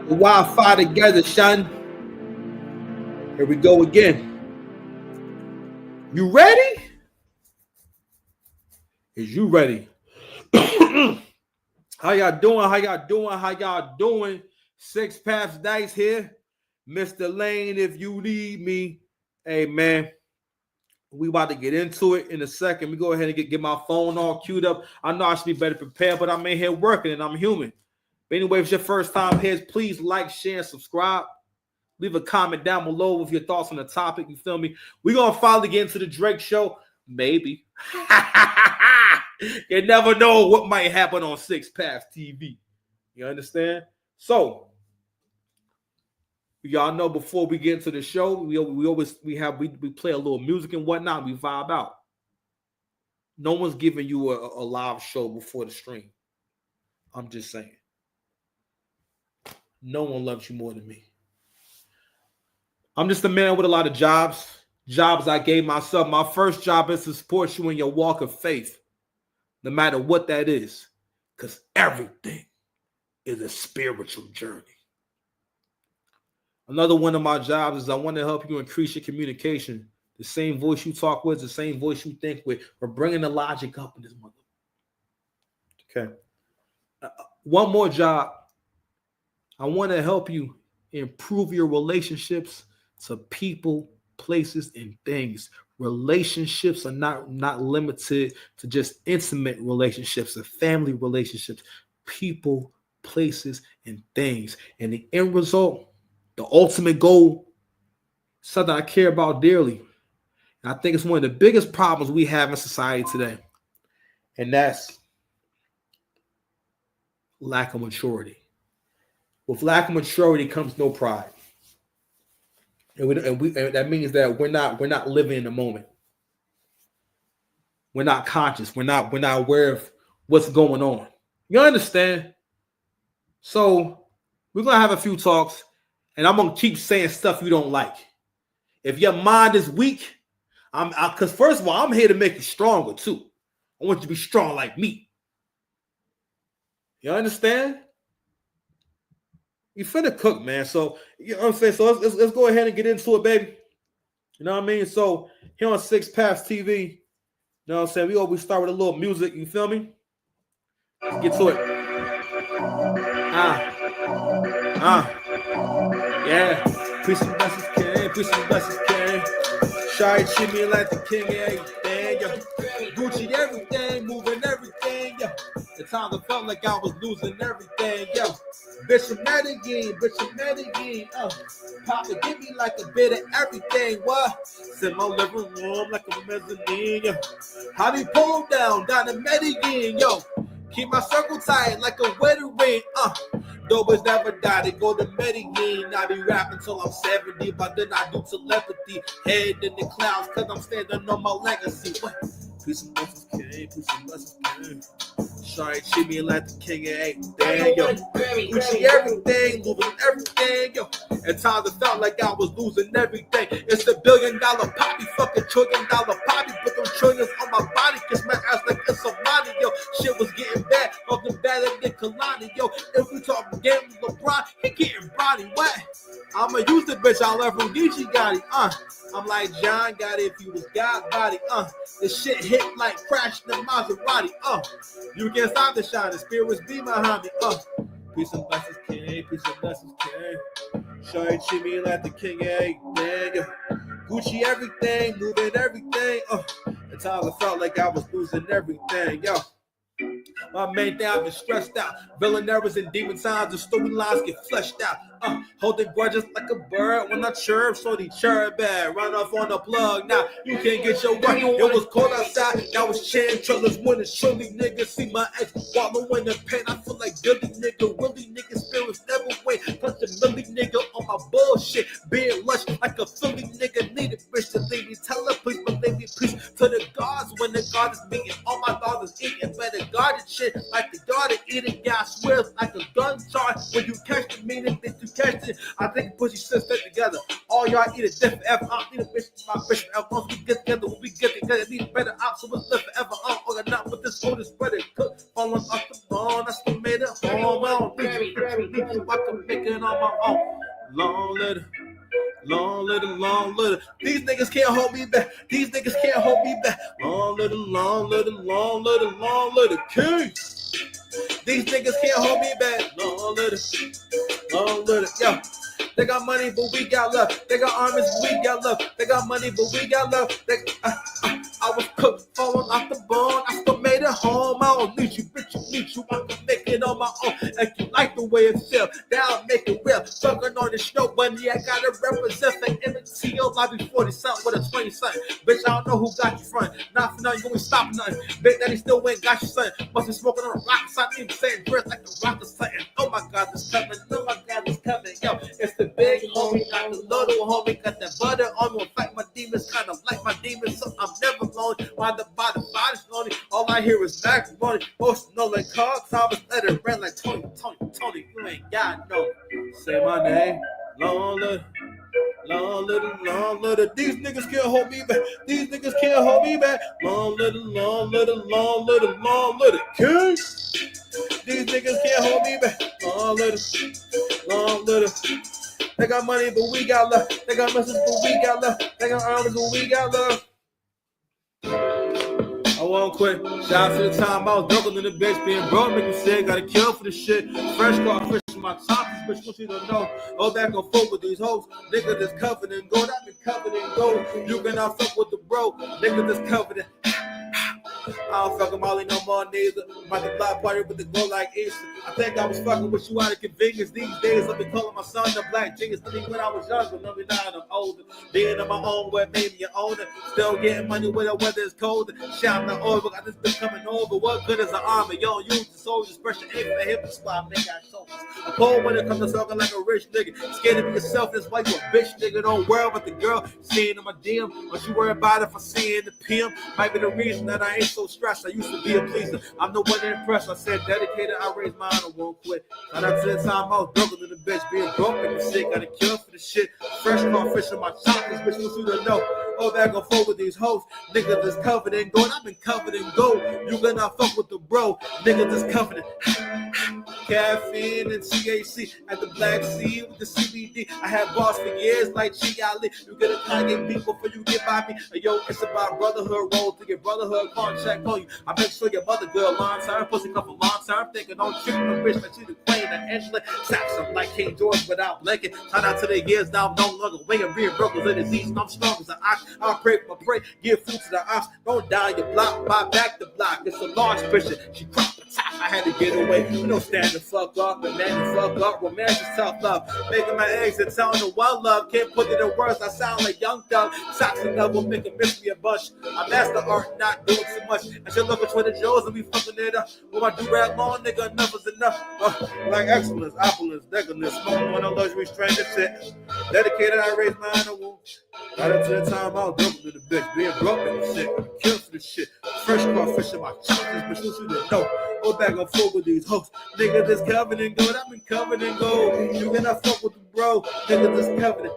The Wi-Fi together, son. Here we go again. You ready? Is you ready? How y'all doing? How y'all doing? How y'all doing? Six Paths Dice here. Mr. Lane, if you need me. Hey, man. We about to get into it in a second. We go ahead and get my phone all queued up. I know I should be better prepared, but I'm in here working and I'm human. But anyway, if it's your first time here, please like, share, and subscribe. Leave a comment down below with your thoughts on the topic. You feel me? We're going to finally get into the Drake show. Maybe. You never know what might happen on Six Paths TV. You understand? So, y'all know before we get into the show, we play a little music and whatnot. We vibe out. No one's giving you a live show before the stream. I'm just saying. No one loves you more than me. I'm just a man with a lot of jobs. Jobs I gave myself. My first job is to support you in your walk of faith. No matter what that is. Because everything is a spiritual journey. Another one of my jobs is I want to help you increase your communication. The same voice you talk with, the same voice you think with. We're bringing the logic up in this mother. Okay. One more job. I want to help you improve your relationships to people, places, and things. Relationships are not limited to just intimate relationships or family relationships. People, places, and things. And the end result, the ultimate goal, something I care about dearly. And I think it's one of the biggest problems we have in society today. And that's lack of maturity. With lack of maturity comes no pride. And that means that we're not living in the moment. We're not conscious. We're not aware of what's going on. You understand? So we're gonna have a few talks, and I'm gonna keep saying stuff you don't like. If your mind is weak, because first of all, I'm here to make you stronger too. I want you to be strong like me. You understand? You finna cook, man. So you know what I'm saying. So let's go ahead and get into it, baby. You know what I mean? So here on Six Paths TV, you know what I'm saying? We always start with a little music. You feel me? Let's get to it. Yeah. Peace and blessings, King. Peace and blessings, King. Shy treat me like the king of everything. Yeah. Gucci everything, moving everything. Yeah. The time I felt like I was losing everything. Yeah. Bitch, I'm mad again. Papa, give me like a bit of everything. What? Sit in my living room like a mezzanine. Yeah. How me pull down the Medellin. Yo. Keep my circle tight like a wedding ring. Doughboys never die. They go to Medellin. I be rapping till I'm 70, but then I do telepathy. Head in the clouds, cause I'm standing on my legacy. What? Peace and blessings, King. Peace and blessings, King. Sorry, treat me like the king of everything, yo. Gucci everything, moving everything, yo. At times it felt like I was losing everything. It's $1 billion poppy, fucking $1 trillion poppy. Put them trillions on my body, kiss my ass like it's a money, yo. Shit was getting bad, fucking better than Kalani, yo. If we talk game with LeBron, he getting body wet. I'ma use the bitch I left from DJ Gotti, I'm like John Gotti if you was God body, This shit hit like crashing the Maserati, You can't stop the shine, the spirits be behind me, Peace and blessings, King. Peace and blessings, King. Shorty treat me like the king of everything, yeah. Gucci everything, moving everything, At times I felt like I was losing everything, yo. My main thing, I've been stressed out. Villain errors and demon times, the storylines get fleshed out. Holding grudges like a bird when I chirp, so they chirp bad. Run off on the plug, now you can't get your way. It was cold outside, that was chain trailers winning. Surely niggas see my ex wallow in the pain. I feel like Billy nigga, Willie nigga, spirits never wait. Plus the Millie nigga on my bullshit. Being lush like a Philly nigga, need a bitch to leave me. Tell her please, but leave me peace to the gods when the God is meeting. All my dogs is eating better guarded shit like the daughter eating. Yeah, I swear it's like a gun charge. When you catch the meaning, think you catch it. I think pussy shit fit together. All y'all eat a different F. I don't need a bitch, my bitch F. Once we get together, when we get together. that I need better ops, so what's left forever on. Or not with this oldest brother cook, falling off the bone. I still made it home. I don't need you, I can make it on my own. Long little. These niggas can't hold me back. These niggas can't hold me back. Long little king. These niggas can't hold me back. Long little, yo. They got money, but we got love. They got armies, but we got love. They got money, but we got love. I was cooked, falling off the bone. I still made it home. I don't need you, bitch. You need you. I can make it on my own. If you like the way it feels, then I'll make it real. Fucking on the snow bunny, I gotta represent the MTO. I be 40 something with a 20 something. Bitch, I don't know who got you front. Not for nothing, you ain't stop nothing. Big Daddy still ain't got you son. Must be smoking on a rock. So I need to say dress like a rock or something. Oh my God, this coming. Oh my God, this coming. Yo, it's the big homie, got the little homie, got that butter on me. Fight my demons, kind of like my demons, so I'm never lonely. Why the body's lonely? All I hear is macaroni. Most know like Carl Thomas, let it run like Tony. You ain't got no. Say my name, long little. These niggas can't hold me back. These niggas can't hold me back. Long little king. These niggas can't hold me back. Long little. They got money, but we got love. They got messages, but we got love. They got armies, but we got love. I won't quit. Shout out to the time I was dunking in the bitch, being broke, making sick. Got a kill for the shit. Fresh car, fish in my top. Bitch, what you don't know? Go back and forth with these hoes. Nigga that's covered in gold. I've been covered in gold. You cannot fuck with the bro. Nigga that's covered in. I don't fuck with Molly no more neither. My block party with the glow like Easter. I think I was fucking with you out of convenience. These days I've been calling my son the black genius. I mean when I was younger, no me now I'm older. Being on my own way, maybe you own it. Still getting money when the weather is colder. Shout out over, got this bitch coming over. What good is an army? Yo, use the soldiers, pressure aim for the hip squad, make our shoulders. I'm cold when it comes to talking like a rich nigga. Scared to be yourself, that's why you a bitch nigga. Don't worry about the girl seeing in my DM. Don't you worry about if I see in the PM. Might be the reason that I ain't so stressed. I used to be a pleaser. I'm the one that impressed. I said dedicated, I raised mine, I won't quit. Shout out to the time I was broken in the bitch, being broke in the shit. Got a kill for the shit. Fresh car fish in my top. This bitch wants you to know. Oh, back and forth with these hoes. Niggas that's covered in gold. I've been covered in gold. You gonna fuck with the bro. Niggas that's covered in caffeine and THC at the Black Sea with the CBD. I had bars for years like G. Ali. You get a Kanye beat before you get by me. Yo, it's about brotherhood roll to get brotherhood contract on you. I make sure your mother good long term, pussy come for long term. Thinking don't treat no bitch like she the queen of Angela. Saxon like King George without blinking. Shout out to the years now, no longer waiting, being broken in disease. I'm strong as an ox. I'll pray for my prey, give food to the ox. Don't die your block, buy back the block. It's a large Christian. She cropped the top. I had to get away. We don't stand the fuck up, and man the fuck up. Romance is tough love. Making my eggs and telling the one love. Can't put it in words. I sound like Young Thug. Socks and double make a miss me a bunch. I master art, not doing too much. I should look at Twitter Joes and be fucking it up. With my do-rag long, nigga, enough is enough. Like excellence, opulence, decadence. Smoking on a luxury stranger shit. Dedicated, I raised mine, I won't. Right up to the time I was dumping to the bitch. Being broke in the shit. Kill for the shit. Fresh car fish in my chops. This bitch wants you to know. Go back and forth with these hoes. Nigga that's covered in gold. I've been covered in gold. You cannot fuck with the bro. Nigga that's covered in.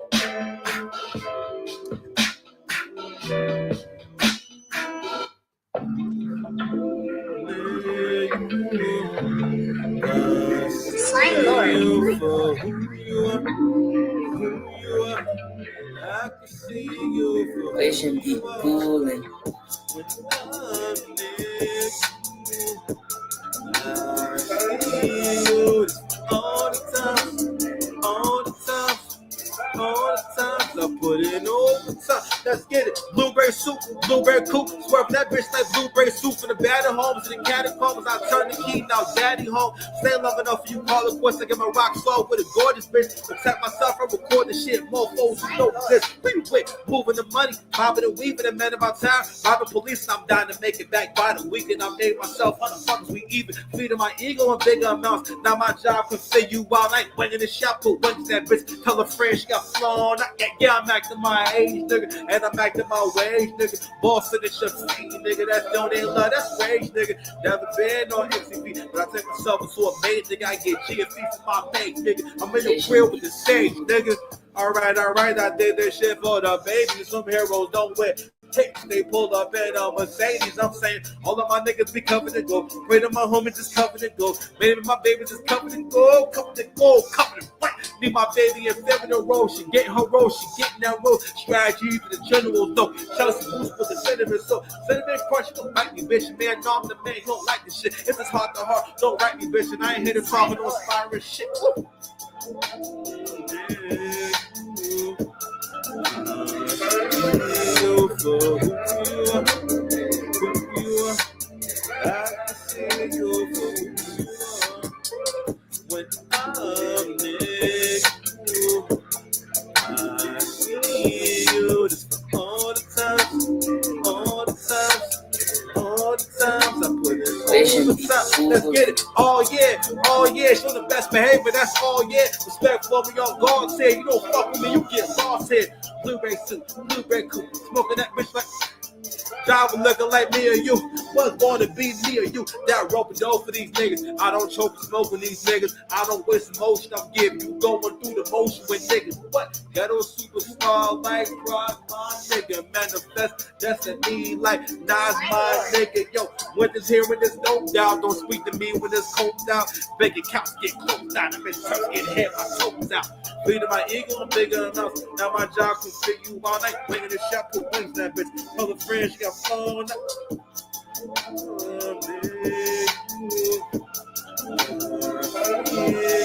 Slime Lord. I can see you for Vision be cooling. I see you all the time, all the time. All the times I put in overtime. Let's get it. Blueberry soup, blueberry coupe. Swerve that bitch like blueberry soup in the battle homes and the catacombs. I turn the key, now daddy home. Stay long enough for you call it quits. I get my rock slow with a gorgeous bitch. Protect myself from recording shit. Mofos who know this. Pretty quick, moving the money, bobbing and weaving. And man about time, robbing police. And I'm dying to make it back by the weekend. I made myself motherfuckers. We even feeding my ego in bigger amounts. Now my job can say you out. I ain't winning the shot, but when that bitch tell a friend she got flown. Yeah, I'm acting my age, nigga, and I'm acting my wage, nigga. Boss in the shit, nigga, that's don't ain't love, that's wage, nigga. Never been on MCB, but I take myself into a maid, nigga. I get GFE for my page, nigga. I'm in the grill with the stage, nigga. All right, I did this shit for the baby. Some heroes don't win. Hey, they pull up in a Mercedes. I'm saying all of my niggas be covered in gold. Pray to my homies just covered in gold. Maybe my baby just covered in gold, covered in gold, covered in white. Need my baby in feminine role. She getting her role. She getting that role. Strategy for the generals though. Shout out to Boost for the cinnamon. So cinnamon crunch, don't like me, bitch. Man, no, I'm the man. You don't like this shit. If it's heart to heart, don't write me, bitch. And I ain't here to problem no inspiring shit. Woo. You for who you are. I see you for who you are. When I'm next to you, I see you just for all the times, all the times, all the times I put it all the time. Let's get it. Oh yeah, show the best behavior. That's all yeah. Respect for me on guard. Say you don't fuck with me, you get lost here. Blu-ray suit, Blu-ray coupe, smoking that bitch like driver looking like me or you. Was born to be me or you. That rope a dope for these niggas. I don't choke smoking these niggas. I don't waste emotion. I'm giving you going through the motion with niggas. What? Ghetto superstar like Rock, my nigga. Manifest destiny like Nas, my nigga. Yo, when this here, when this no doubt, don't speak to me when it's cold out. Big accounts get closed out. I'm in church getting hit, my toes out. Bleeding my ego, I'm bigger enough. Now my job can fit you all night. Bringing the shot, put wings that bitch. Other friends, she got phone.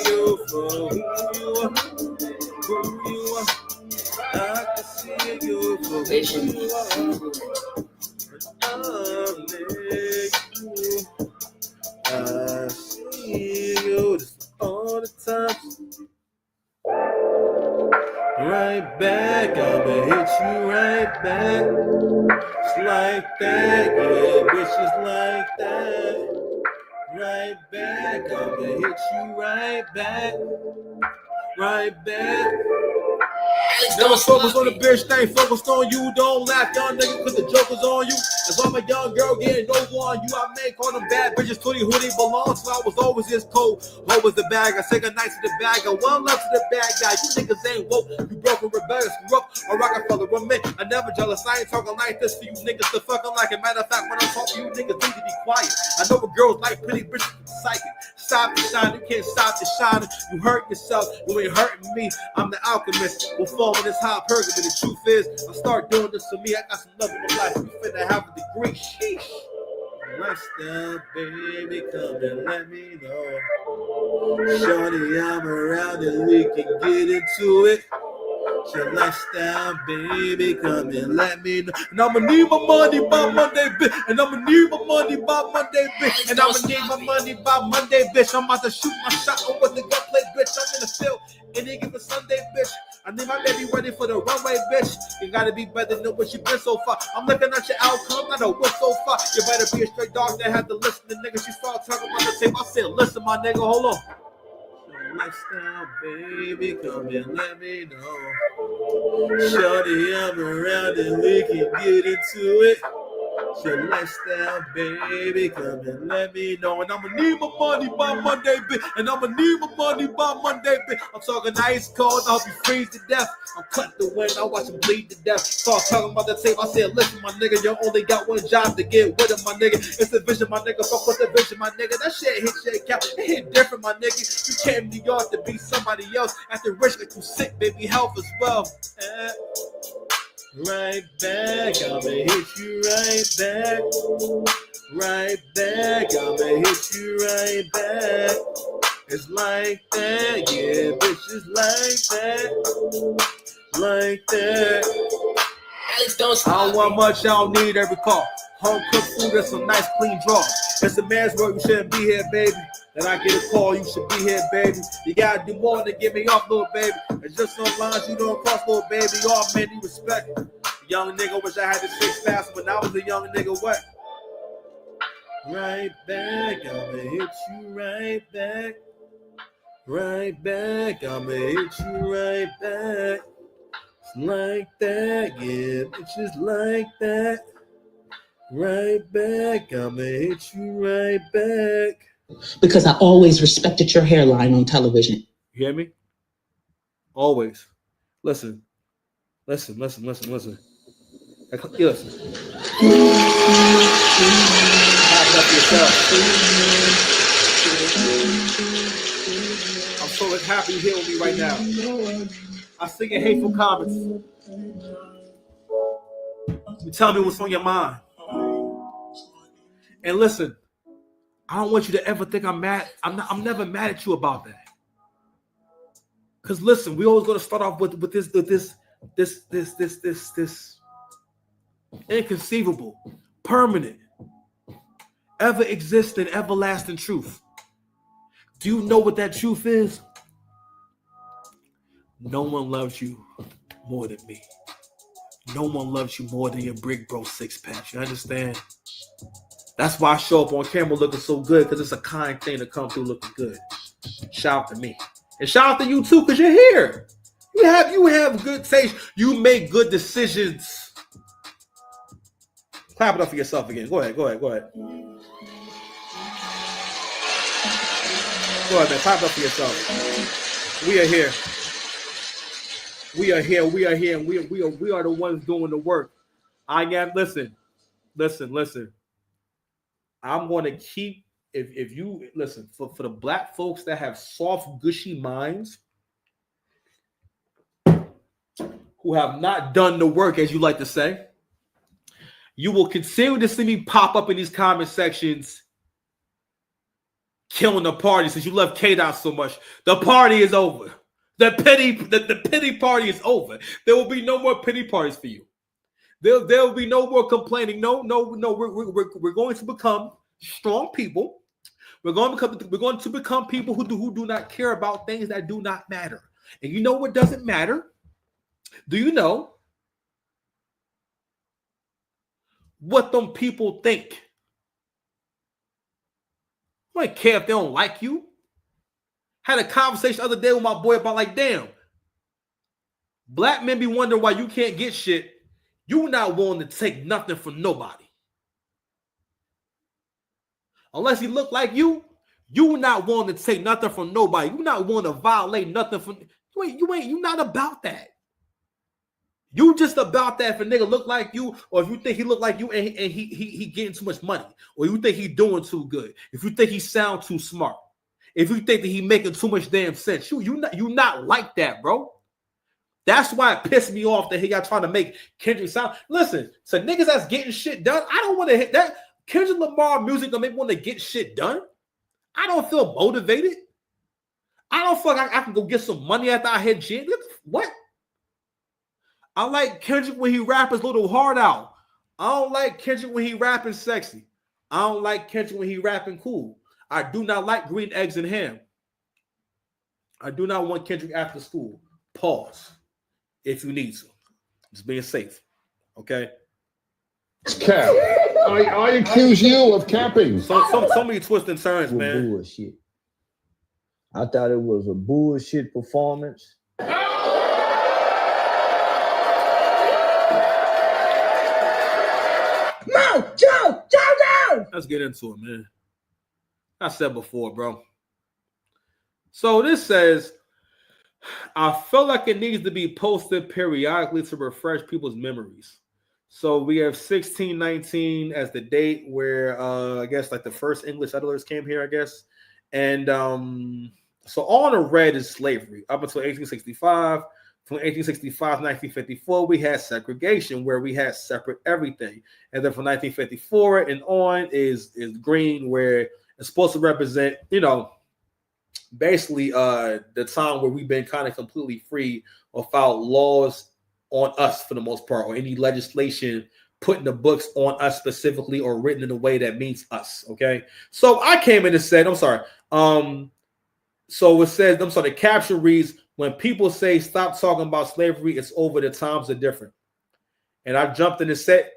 You for who you are. I can see you for who you are. I see you just all the time. Right back, I'ma hit you right back. It's like that, yeah, bitches like that. Right back, I'ma hit you right back. Right back. Never focus on the bitch, they ain't focused on you. Don't laugh, young nigga, cause the joke is on you. As I'm a young girl getting over on you, I make all them bad bitches to who they belong to. I was always this cold, always the bag. I say goodnight to the bag, I one love to the bad guy. You niggas ain't woke, you broke and rebellious, grew up a Rockefeller woman. I never jealous, I ain't talking like this for you niggas to fucking like it. Matter of fact, when I'm talking, you niggas need to be quiet. I know what girls like pretty bitches psychic. Stop the shine, you can't stop the shining. You hurt yourself, you ain't hurting me. I'm the alchemist, we'll fall in this hot purgatory. The truth is, I start doing this for me. I got some love in my life. You finna have a degree. Sheesh. Rest down, baby, come and let me know. Shorty, I'm around and we can get into it. Your lifestyle, baby, come and let me know. And I'ma need my money by Monday, bitch. And I'ma need my money by Monday, bitch. And I'ma need my money by Monday, bitch. I'm about to shoot my shot over the gunplay, bitch. I'm in the field any given Sunday, bitch. I need my baby ready for the runway, bitch. You gotta be better than what you been so far. I'm looking at your outcome, not a what so far. You better be a straight dog that had to listen to niggas. She started talking about the tape. I said, listen, my nigga, hold on. Lifestyle, baby, come and let me know. Shorty, I'm around and we can get into it. Your lifestyle, baby, come and let me know. And I'ma need my money by Monday, bitch. And I'ma need my money by Monday, bitch. I'm talking ice cold, I hope you freeze to death. I'm cut the wind, I watch him bleed to death. Start talking about the tape, I said, listen, my nigga, you only got one job to get with it, my nigga. It's the vision, my nigga. Fuck with the vision, my nigga. That shit hit shit cap. It hit different, my nigga. You came to New York to be somebody else. After rich, like you sick, baby, health as well. Right back, I'ma hit you right back. Right back, I'ma hit you right back. It's like that, yeah, bitch, it's like that. Like that. Alex, don't I don't want much, I don't need every call. Home cooked food and some nice clean draw. It's a man's work, you shouldn't be here, baby. Then I get a call, you should be here, baby. You gotta do more than get me off, little baby. It's just some lines you don't cross, little baby. All men need respect. Young nigga, wish I had the 6 fast when I was a young nigga. What? Right back, I'ma hit you right back. Right back, I'ma hit you right back. It's like that, yeah, bitches like that. Right back, I'ma hit you right back. Because I always respected your hairline on television. You hear me? Always. Listen. Listen. Clap up yourself. I'm so happy you're here with me right now. I'm singing hateful comments. You tell me what's on your mind. And listen, I don't want you to ever think I'm mad. I'm never mad at you about that. Because listen, we always going to start off with this inconceivable, permanent, ever existing, everlasting truth. Do you know what that truth is? No one loves you more than me. No one loves you more than your brick bro six pack. You understand? That's why I show up on camera looking so good, because it's a kind thing to come through looking good. Shout out to me. And shout out to you too, because you're here. You have good taste. You make good decisions. Clap it up for yourself again. Go ahead. Go ahead, man. Clap it up for yourself. We are here. We are here, and we are the ones doing the work. Listen. I'm going to keep, if you, listen, for the black folks that have soft, gushy minds, who have not done the work, as you like to say, you will continue to see me pop up in these comment sections killing the party since you love K-Dot so much. The party is over. The pity party is over. There will be no more pity parties for you. There will be no more complaining. No. We're going to become strong people. We're going to become people who do not care about things that do not matter. And you know what doesn't matter? Do you know what them people think? I don't care if they don't like you. Had a conversation the other day with my boy about, like, damn, black men be wondering why you can't get shit. You not willing to take nothing from nobody. Unless he look like you not willing to take nothing from nobody. You not willing to violate nothing from you not about that. You just about that if a nigga look like you, or if you think he look like you and he getting too much money, or you think he doing too good, if you think he sound too smart, if you think that he making too much damn sense, you not like that, bro. That's why it pissed me off that he got trying to make Kendrick sound. Listen, so niggas that's getting shit done, I don't want to hit that. Kendrick Lamar music don't make me want to get shit done. I don't feel motivated. I don't feel like I can go get some money after I hit Jim. What? I like Kendrick when he rap his little heart out. I don't like Kendrick when he rapping sexy. I don't like Kendrick when he rapping cool. I do not like green eggs and ham. I do not want Kendrick after school. Pause. If you need to. Just being safe. Okay? Cap. I accuse you of capping. So many twists and turns, man. Bullshit. I thought it was a bullshit performance. Joe! Let's get into it, man. I said before, bro. So this says, I feel like it needs to be posted periodically to refresh people's memories. So we have 1619 as the date where I guess like the first English settlers came here, I guess. And so all in the red is slavery up until 1865. From 1865 to 1954, we had segregation where we had separate everything. And then from 1954 and on is green, where it's supposed to represent, basically the time where we've been kind of completely free without laws on us for the most part, or any legislation put in the books on us specifically or written in a way that means us. Okay. So I came in and said, so it says, the caption reads, when people say stop talking about slavery, it's over, the times are different. And I jumped in and said,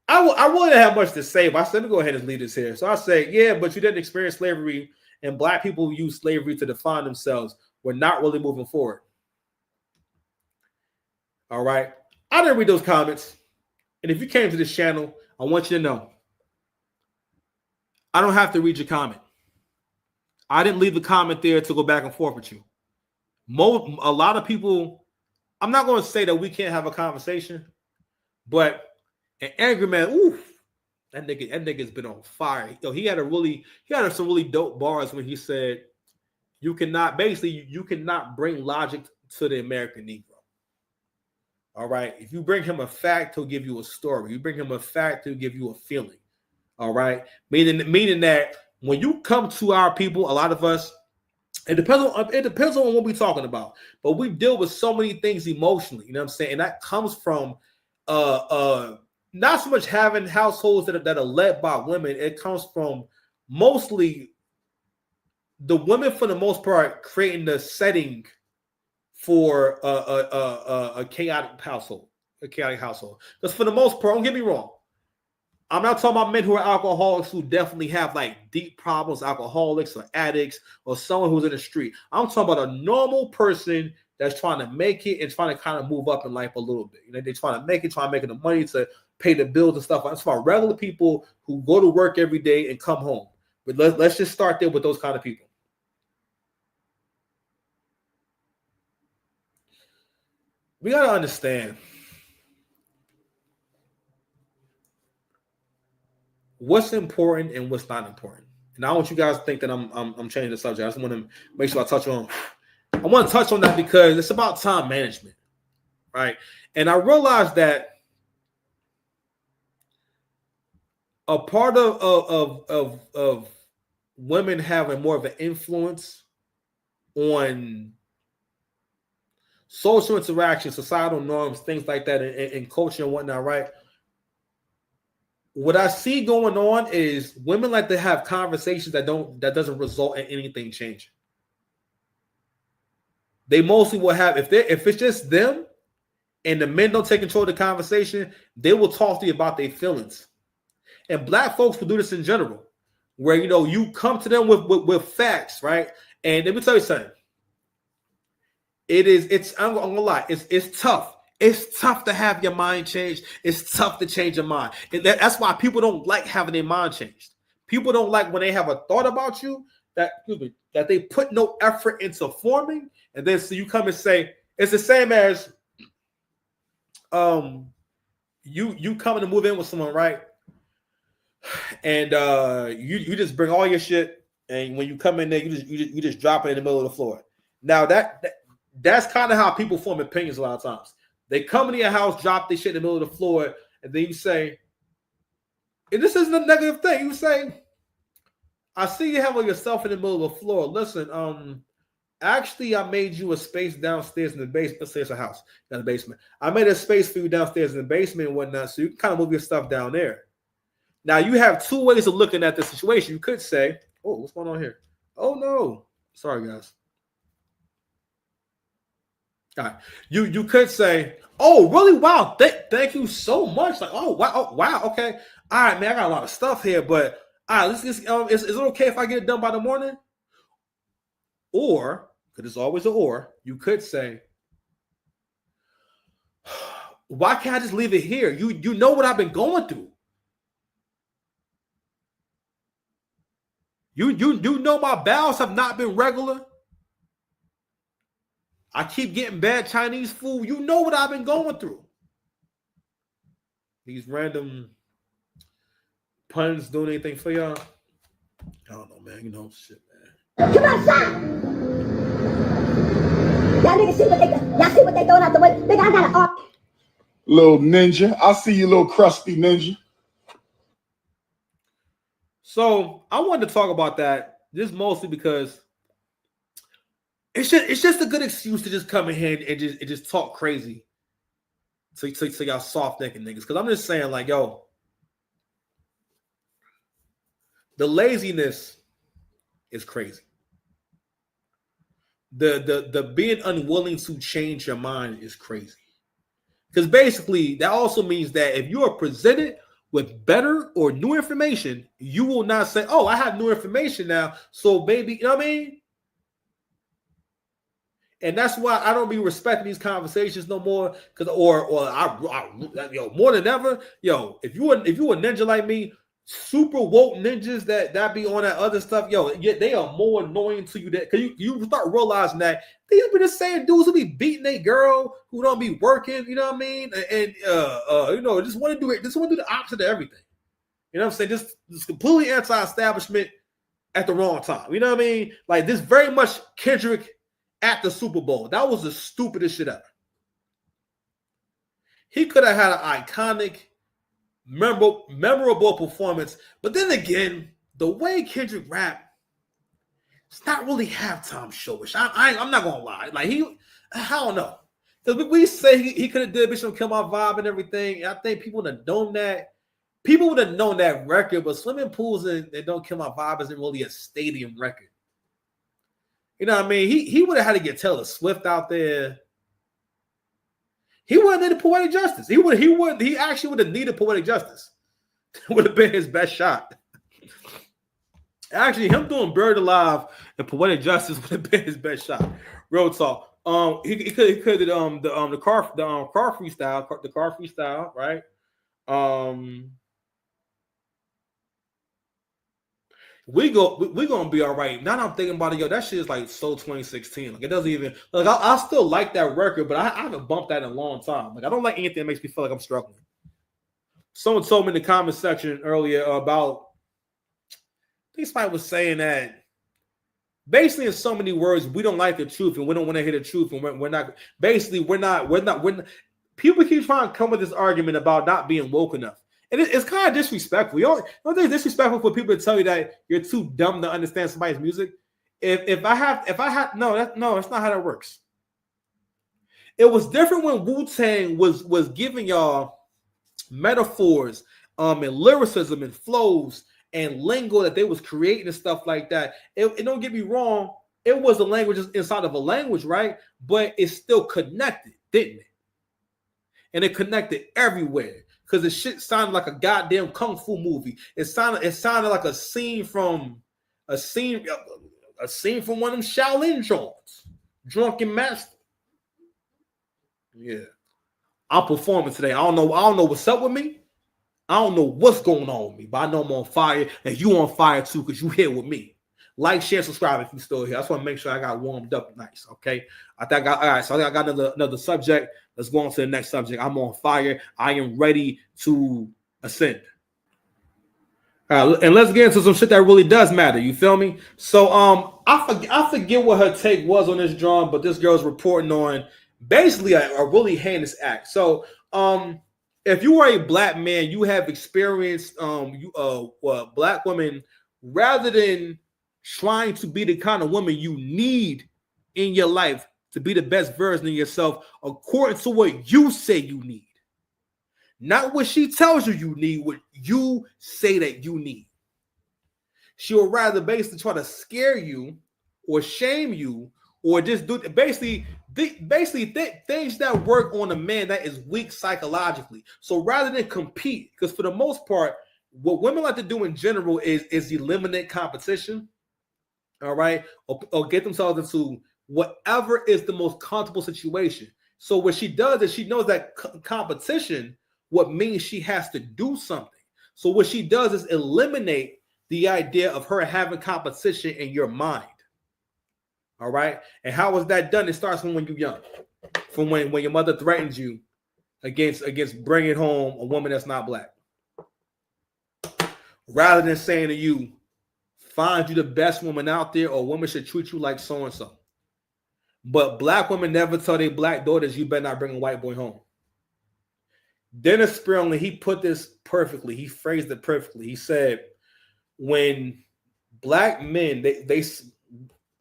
I really didn't have much to say, but I said, let me go ahead and leave this here. So I say, yeah, but you didn't experience slavery, and black people use slavery to define themselves. We're not really moving forward. All right. I didn't read those comments. And if you came to this channel, I want you to know, I don't have to read your comment. I didn't leave the comment there to go back and forth with you. A lot of people, I'm not going to say that we can't have a conversation, but And Angry Man, oof, that nigga's been on fire. Yo, he had some really dope bars when he said, you cannot bring logic to the American Negro. All right. If you bring him a fact, he'll give you a story. You bring him a fact, he'll give you a feeling. All right. Meaning that when you come to our people, a lot of us, it depends on what we're talking about. But we deal with so many things emotionally, you know what I'm saying? And that comes from not so much having households that are led by women. It comes from mostly the women, for the most part, creating the setting for a chaotic household. Because for the most part, don't get me wrong, I'm not talking about men who are alcoholics who definitely have like deep problems, alcoholics or addicts or someone who's in the street. I'm talking about a normal person that's trying to make it and trying to kind of move up in life a little bit. You know, they're trying to make the money to pay the bills and stuff. I'm talking about regular people who go to work every day and come home. But let's just start there with those kind of people. We got to understand what's important and what's not important. And I don't want you guys to think that I'm changing the subject. I just want to make sure I want to touch on that because it's about time management, right? And I realized that a part of women having more of an influence on social interaction, societal norms, things like that, and culture and whatnot, right? What I see going on is women like to have conversations that doesn't result in anything changing. They mostly will have, if it's just them and the men don't take control of the conversation, they will talk to you about their feelings. And Black folks will do this in general, where you come to them with facts, right? And let me tell you something. I'm gonna lie, it's tough. It's tough to have your mind changed. It's tough to change your mind. And that's why people don't like having their mind changed. People don't like when they have a thought about you that they put no effort into forming, and then so you come and say, it's the same as you coming to move in with someone, right? And you just bring all your shit, and when you come in there, you just drop it in the middle of the floor. Now that's kind of how people form opinions a lot of times. They come into your house, drop their shit in the middle of the floor, and then you say, and this isn't a negative thing. You say, I see you having yourself in the middle of the floor. Listen, actually, I made you a space downstairs in the basement. Let's say it's a house, in the basement. I made a space for you downstairs in the basement and whatnot, so you can kind of move your stuff down there. Now, you have two ways of looking at the situation. You could say, oh, what's going on here? Oh, no. Sorry, guys. All right. You could say, oh, really? Wow. Thank you so much. Like, oh, wow. Okay. All right, man. I got a lot of stuff here, but all right, is it okay if I get it done by the morning? Or, because it's always an or, you could say, why can't I just leave it here? You know what I've been going through. You know my bowels have not been regular. I keep getting bad Chinese food. You know what I've been going through. These random puns doing anything for y'all? I don't know, man. Shit, man. Come outside. Y'all niggas see what they throwing out the way. Nigga, I got an arm. Little ninja. I see you, little crusty ninja. So I wanted to talk about that just mostly because it's just a good excuse to just come in here and just talk crazy to y'all soft necking niggas. Because I'm just saying, like, yo, the laziness is crazy. The being unwilling to change your mind is crazy. Because basically that also means that if you are presented with better or new information, you will not say, oh, I have new information now, so baby, you know what I mean? And that's why I don't be respecting these conversations no more. Because or I more than ever, yo, if you a ninja like me, super woke ninjas that be on that other stuff, yo, they are more annoying to you that because you start realizing that these be the same dudes who be beating a girl who don't be working, you know what I mean? And just want to do the opposite of everything. You know what I'm saying? Just completely anti-establishment at the wrong time. You know what I mean? Like this very much Kendrick at the Super Bowl. That was the stupidest shit ever. He could have had an iconic, memorable performance. But then again, the way Kendrick rap, it's not really halftime showish. I'm not gonna lie. Like I don't know. Because we say he could have did Bitch Don't Kill My Vibe and everything. And I think people would have known that. People would have known that record, but Swimming Pools and Don't Kill My Vibe isn't really a stadium record. You know what I mean? He would have had to get Taylor Swift out there. He wouldn't need Poetic Justice. He actually would have needed Poetic Justice. It would have been his best shot. Actually, him doing Buried Alive and Poetic Justice would have been his best shot. Real talk. He could have did the car freestyle, right? We gonna be all right. Now that I'm thinking about it, yo, that shit is like so 2016. Like it doesn't even like I still like that record, but I haven't bumped that in a long time. Like I don't like anything that makes me feel like I'm struggling. Someone told me in the comment section earlier about I think somebody was saying that basically in so many words, we don't like the truth and we don't want to hear the truth, and we're not people keep trying to come with this argument about not being woke enough. And it's kind of disrespectful. You don't think it's disrespectful for people to tell you that you're too dumb to understand somebody's music? That's not how that works. It was different when Wu-Tang was giving y'all metaphors, and lyricism and flows and lingo that they was creating and stuff like that. It don't get me wrong, it was a language inside of a language, right? But it still connected, didn't it? And it connected everywhere. Because the shit sounded like a goddamn kung fu movie. It sounded like a scene from one of them Shaolin joints. Drunken Master. Yeah. I'm performing today. I don't know what's up with me. I don't know what's going on with me, but I know I'm on fire, and you on fire too, because you here with me. Like, share, subscribe if you're still here. I just want to make sure I got warmed up nice, okay? I think I got another subject. Let's go on to the next subject. I'm on fire. I am ready to ascend. All right, and let's get into some shit that really does matter. You feel me? So I forget what her take was on this drawing, but this girl's reporting on basically a really heinous act. So if you are a black man, you have experienced black women, rather than trying to be the kind of woman you need in your life to be the best version of yourself according to what you say you need. Not what she tells you need, what you say that you need. She will rather basically try to scare you or shame you or just do basically things that work on a man that is weak psychologically. So rather than compete, because for the most part, what women like to do in general is eliminate competition. All right, or get themselves into whatever is the most comfortable situation. So what she does is she knows that competition, what means she has to do something. So what she does is eliminate the idea of her having competition in your mind. All right, and how is that done? It starts from when you're young, from when your mother threatens you against bringing home a woman that's not black, rather than saying to you, find you the best woman out there, or a woman should treat you like so-and-so. But black women never tell their black daughters, you better not bring a white boy home. Dennis Sperling, he put this perfectly. He phrased it perfectly. He said, when black men,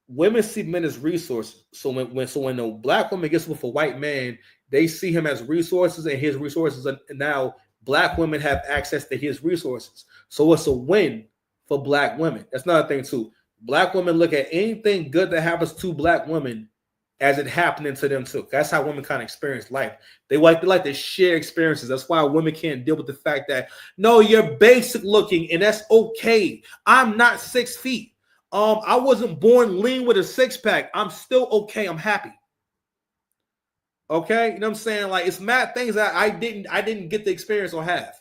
women see men as resources. So when a black woman gets with a white man, they see him as resources, and his resources are now black women have access to his resources. So it's a win for black women. That's another thing too. Black women look at anything good that happens to black women as it happening to them too. That's how women kind of experience life. They like to share experiences. That's why women can't deal with the fact that, no, you're basic looking and that's okay. I'm not 6 feet. I wasn't born lean with a six-pack. I'm still okay. I'm happy. Okay, you know what I'm saying? Like, it's mad things that I didn't get the experience or have.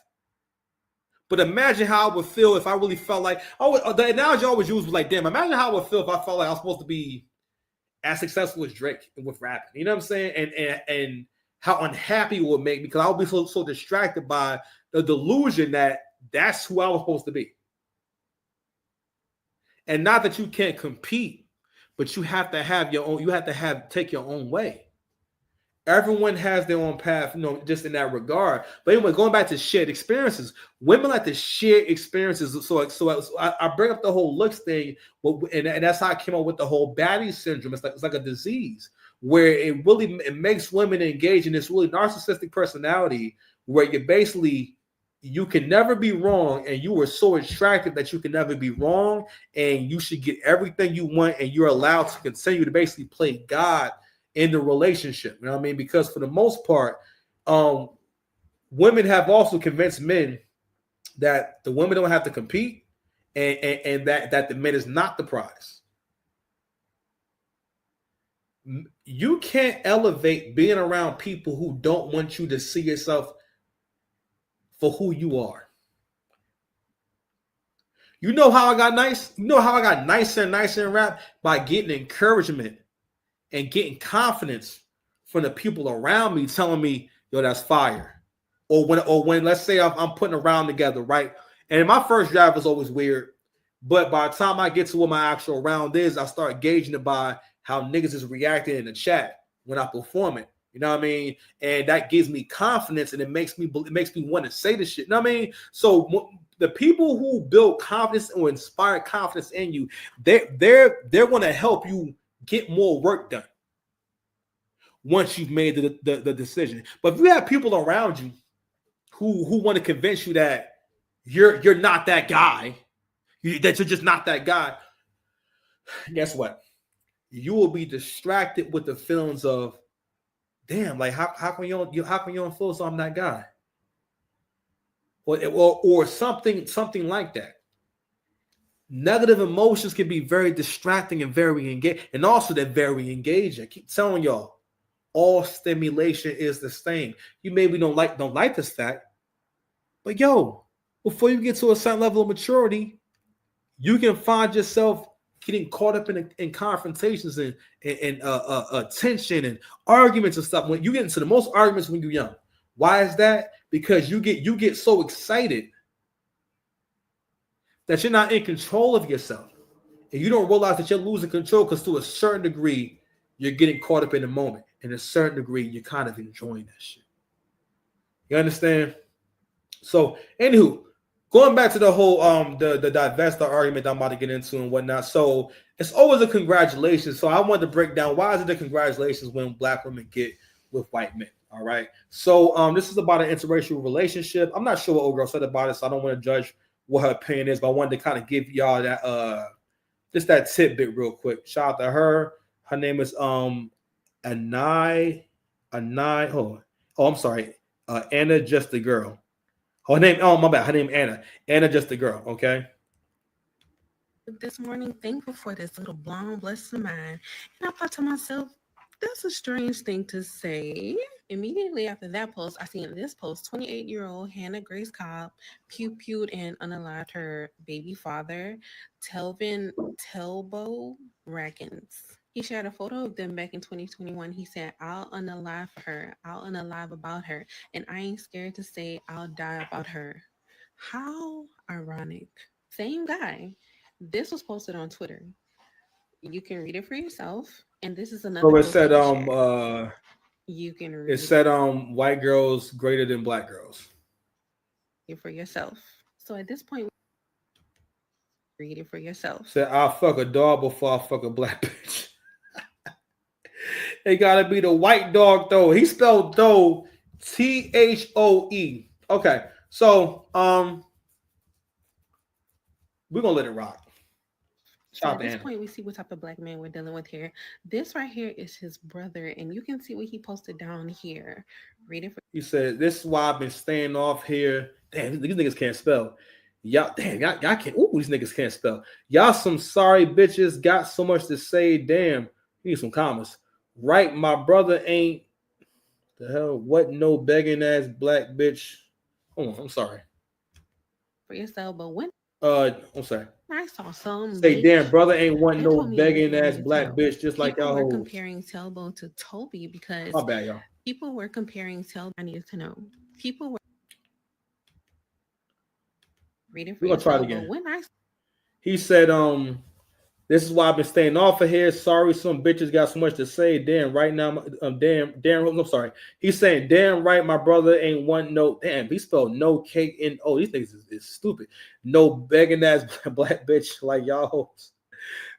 But imagine how I would feel if I really felt like the analogy I always use was like, damn, imagine how I would feel if I felt like I was supposed to be as successful as Drake with rapping. You know what I'm saying? And how unhappy it would make me because I would be so distracted by the delusion that that's who I was supposed to be. And not that you can't compete, but you have to have your own, take your own way. Everyone has their own path, just in that regard. But anyway, going back to shared experiences, women like to share experiences. So I bring up the whole looks thing, and that's how I came up with the whole baddie syndrome. It's like a disease where it makes women engage in this really narcissistic personality where you can never be wrong, and you are so attractive that you can never be wrong, and you should get everything you want, and you're allowed to continue to basically play God in the relationship. You know what I mean? Because for the most part, women have also convinced men that the women don't have to compete and that the men is not the prize. You can't elevate being around people who don't want you to see yourself for who you are. You know how I got nice? You know how I got nicer and nicer in rap? By getting encouragement and getting confidence from the people around me telling me, yo, that's fire. Or when let's say I'm putting a round together, right? And my first drive is always weird. But by the time I get to what my actual round is, I start gauging it by how niggas is reacting in the chat when I perform it. You know what I mean? And that gives me confidence, and it makes me want to say this shit. You know what I mean? So the people who build confidence or inspire confidence in you, they're going to help you get more work done once you've made the decision. But if you have people around you who want to convince you that you're not that guy, that you're just not that guy, guess what? You will be distracted with the feelings of, damn, like how come you don't feel so I'm that guy, or something like that. Negative emotions can be very distracting and very engaging, and also they're very engaging. I keep telling y'all, all stimulation is the same. You maybe don't like this fact, but yo, before you get to a certain level of maturity, you can find yourself getting caught up in confrontations and tension and arguments and stuff. When you get into the most arguments when you're young, why is that? Because you get so excited that you're not in control of yourself, and you don't realize that you're losing control because to a certain degree you're getting caught up in the moment. In a certain degree, you're kind of enjoying that shit. You understand? So, anywho, going back to the whole the divestiture argument that I'm about to get into and whatnot. So it's always a congratulations. So I wanted to break down why is it the congratulations when black women get with white men. All right. So this is about an interracial relationship. I'm not sure what old girl said about it, so I don't want to judge what her opinion is, but I wanted to kind of give y'all that just that tidbit real quick. Shout out to her. Her name is Anai. Oh, I'm sorry. Anna Just the Girl. Her name, my bad. Her name Anna. Anna Just the Girl, okay? This morning, thankful for this little blonde blessing of mine. And I thought to myself, that's a strange thing to say. Immediately after that post, I seen this post, 28-year-old Hannah Grace Cobb pew-pewed and unalived her baby father, Telvin Telbo Rackens. He shared a photo of them back in 2021. He said, I'll unalive her. I'll unalive about her. And I ain't scared to say I'll die about her. How ironic. Same guy. This was posted on Twitter. You can read it for yourself. And this is another. So it said you can read it said white girls greater than black girls. Read it for yourself. So at this point, read it for yourself. Said I'll fuck a dog before I fuck a black bitch. It gotta be the white dog though. He spelled though Thoe. Okay, so we're gonna let it rock. So at this point, we see what type of black man we're dealing with here. This right here is his brother, and you can see what he posted down here. Read it for. He said, "This is why I've been staying off here." Damn, these niggas can't spell. Y'all can't. Ooh, these niggas can't spell. Y'all some sorry bitches. Got so much to say. Damn, need some commas. Right, my brother ain't the hell. What no begging ass black bitch. Oh, I'm sorry. for yourself. But when I'm sorry. I saw some Say, damn, bitch brother ain't want that no told me begging everything I ass need to black know. bitch just like People y'all were hoes. comparing Tailbone to Toby because My bad, y'all. people were comparing Tailbone. I needed to know. People were reading for We're gonna try it yourself. But again. when I He said, this is why I've been staying off of here. Sorry, some bitches got so much to say. Damn, right now, damn, I'm sorry. He's saying, damn right, my brother ain't want no, damn, he spelled no K-N-O. These things is stupid. No begging ass black bitch like y'all hoes.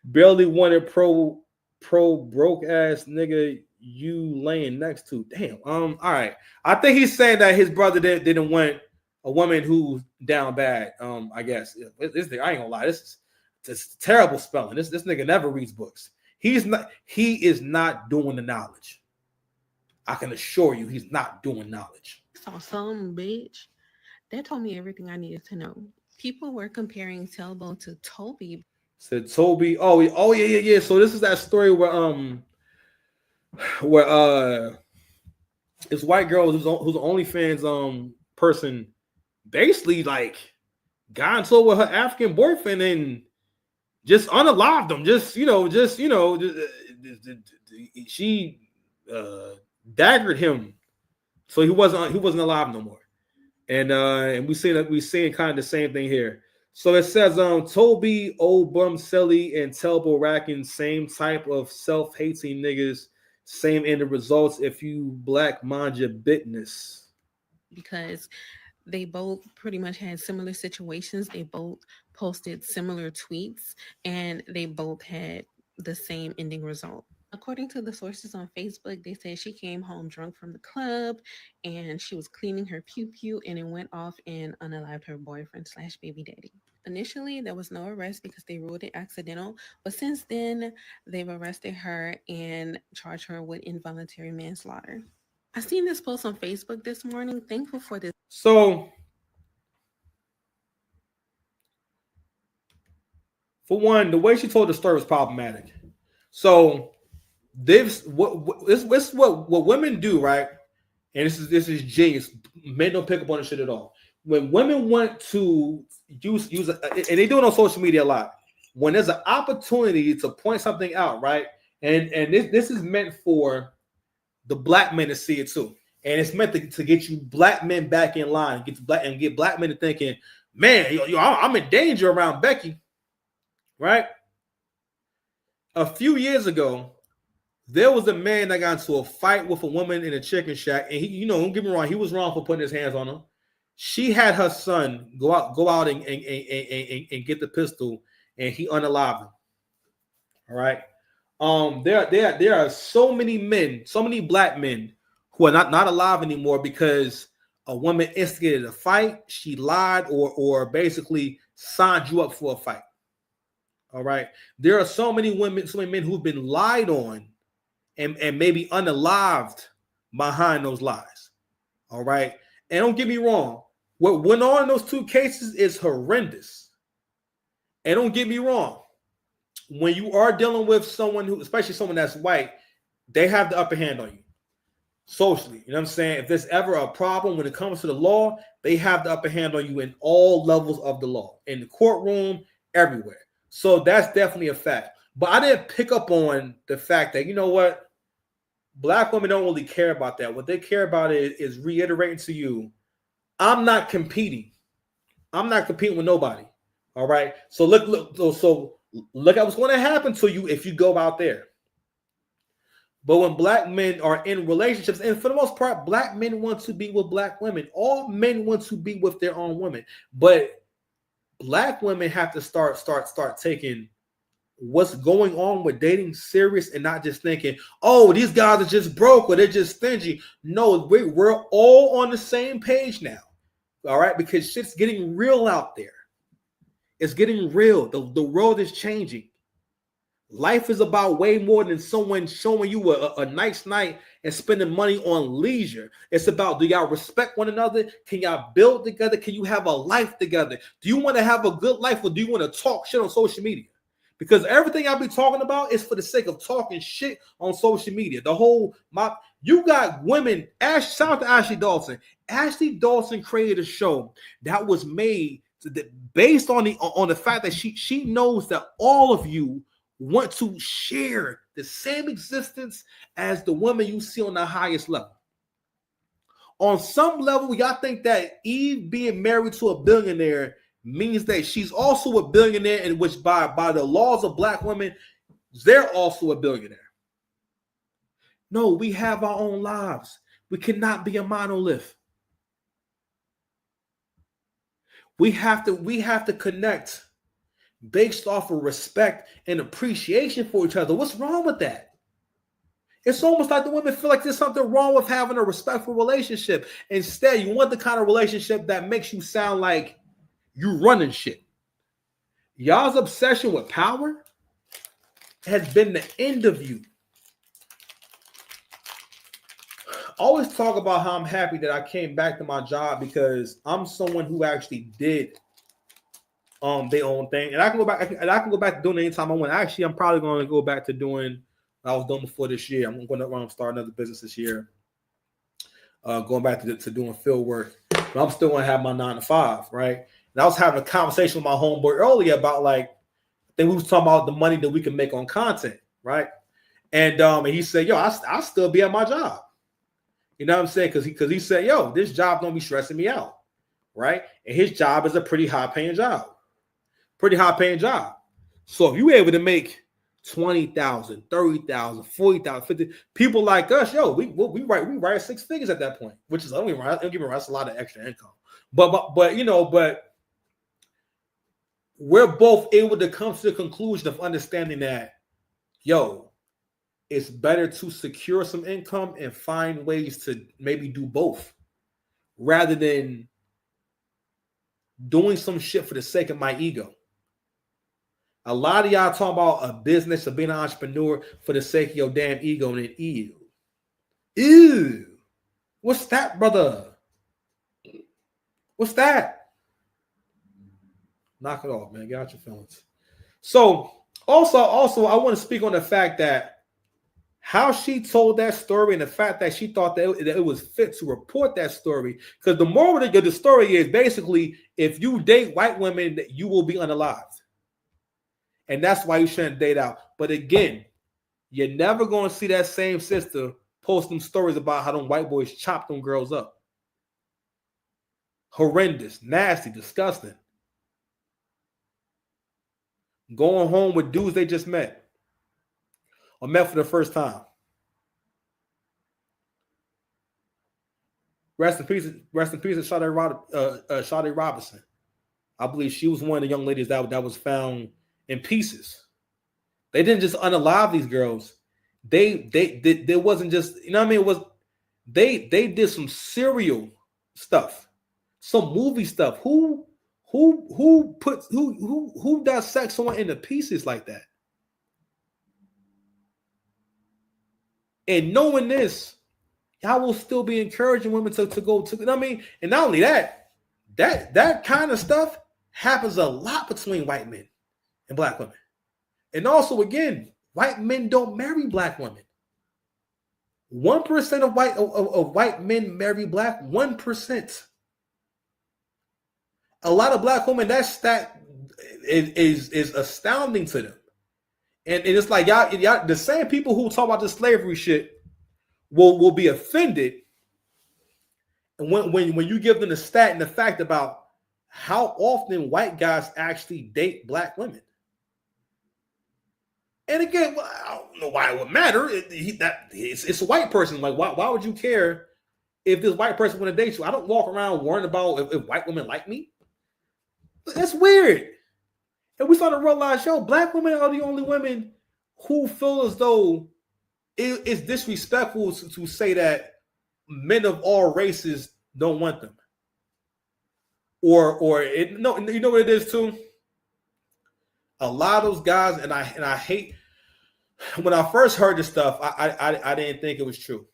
Barely wanted pro broke ass nigga you laying next to. Damn. All right. I think he's saying that his brother didn't want a woman who's down bad. I guess this thing, I ain't gonna lie. This is terrible spelling. This nigga never reads books. He is not doing the knowledge. I can assure you, he's not doing knowledge. saw some bitch that told me everything I needed to know. People were comparing Tailbone to Toby. Said Toby. Oh yeah. So this is that story where this white girl who's the OnlyFans person basically like got into it with her African boyfriend and just unalived him. She daggered him, so he wasn't alive no more. And we seeing kind of the same thing here. So it says Toby, old bum Selly, and Telbo Racking, same type of self-hating niggas, same end of results if you black mind your business. Because they both pretty much had similar situations. They both posted similar tweets and they both had the same ending result. According to the sources on Facebook, they said she came home drunk from the club and she was cleaning her pew and it went off and unalived her boyfriend / baby daddy. Initially, there was no arrest because they ruled it accidental, but since then, they've arrested her and charged her with involuntary manslaughter. I seen this post on Facebook this morning. Thankful for this. So, for one, the way she told the story was problematic. So, this what women do, right? And this is genius. Men don't pick up on this shit at all. When women want to use and they do it on social media a lot. When there's an opportunity to point something out, right? And this is meant for the black men to see it too. And it's meant to get you black men back in line, get black men to thinking, man, I'm in danger around Becky, right? A few years ago, there was a man that got into a fight with a woman in a chicken shack, and he, don't get me wrong, he was wrong for putting his hands on her. She had her son go out and get the pistol, and he unalived him. All right. There are so many men, so many black men who are not alive anymore because a woman instigated a fight, she lied, or basically signed you up for a fight. All right. There are so many women, so many men who've been lied on and maybe unalived behind those lies. All right. And don't get me wrong, what went on in those two cases is horrendous. And don't get me wrong, when you are dealing with someone who, especially someone that's white, they have the upper hand on you socially. You know what I'm saying? If there's ever a problem when it comes to the law, they have the upper hand on you in all levels of the law, in the courtroom, everywhere. So that's definitely a fact. But I didn't pick up on the fact that, you know what? Black women don't really care about that. What they care about is reiterating to you, I'm not competing. I'm not competing with nobody. All right. So look at what's going to happen to you if you go out there. But when black men are in relationships, and for the most part, black men want to be with black women. All men want to be with their own women. But black women have to start taking what's going on with dating serious and not just thinking, oh, these guys are just broke or they're just stingy. No, we're all on the same page now. All right, because shit's getting real out there. It's getting real. The world is changing. Life is about way more than someone showing you a nice night and spending money on leisure. It's about, do y'all respect one another? Can y'all build together? Can you have a life together? Do you want to have a good life or do you want to talk shit on social media? Because everything I'll be talking about is for the sake of talking shit on social media. You got women. Shout out to Ashley Dawson. Ashley Dawson created a show that was made based on the fact that she knows that all of you want to share the same existence as the woman you see on the highest level. On some level, y'all think that Eve being married to a billionaire means that she's also a billionaire, in which by the laws of black women, they're also a billionaire. No, we have our own lives. We cannot be a monolith. We have to connect based off of respect and appreciation for each other. What's wrong with that? It's almost like the women feel like there's something wrong with having a respectful relationship. Instead, you want the kind of relationship that makes you sound like you running shit. Y'all's obsession with power has been the end of you. I always talk about how I'm happy that I came back to my job because I'm someone who actually did their own thing, and I can go back. I can go back to doing it anytime I want. Actually, I'm probably going to go back to doing what I was doing before this year. I'm going to start another business this year. Going back to doing field work, but I'm still going to have my 9 to 5, right? And I was having a conversation with my homeboy earlier about like, I think we was talking about the money that we can make on content, right? And he said, "Yo, I still be at my job." You know what I'm saying? Because he said, "Yo, this job don't be stressing me out," right? And his job is a pretty high paying job. So if you able to make 20,000, 30,000, 40,000, 50, people like us, yo, we write 6 figures at that point, which is only right. Don't get me wrong, that's a lot of extra income. But we're both able to come to the conclusion of understanding that, yo, it's better to secure some income and find ways to maybe do both rather than doing some shit for the sake of my ego. A lot of y'all talk about a business or being an entrepreneur for the sake of your damn ego, and then ew. What's that, brother? What's that? Knock it off, man. Get out your feelings. So also, I want to speak on the fact that how she told that story and the fact that she thought that it was fit to report that story. Because the moral of the story is basically, if you date white women, you will be unalived. And that's why you shouldn't date out. But again, you're never going to see that same sister posting stories about how them white boys chop them girls up. Horrendous, nasty, disgusting. Going home with dudes they just met or met for the first time. Rest in peace, Sade Robinson. I believe she was one of the young ladies that was found in pieces. They didn't just unalive these girls. They wasn't just, you know what I mean? It was they did some serial stuff, some movie stuff. Who dissects someone into pieces like that? And knowing this, y'all will still be encouraging women to go to, you know what I mean? And not only that kind of stuff happens a lot between white men and black women. And also, again, white men don't marry black women. 1% of white men marry black, 1%. A lot of black women, that stat is astounding to them. And it's like y'all, the same people who talk about the slavery shit will be offended when you give them the stat and the fact about how often white guys actually date black women. And again, well, I don't know why it would matter. It's a white person. Like, why would you care if this white person want to date you? I don't walk around worrying about if white women like me. That's weird. And we started to realize, yo, black women are the only women who feel as though it's disrespectful to say that men of all races don't want them. You know what it is too? A lot of those guys, and I hate, when I first heard this stuff, I didn't think it was true.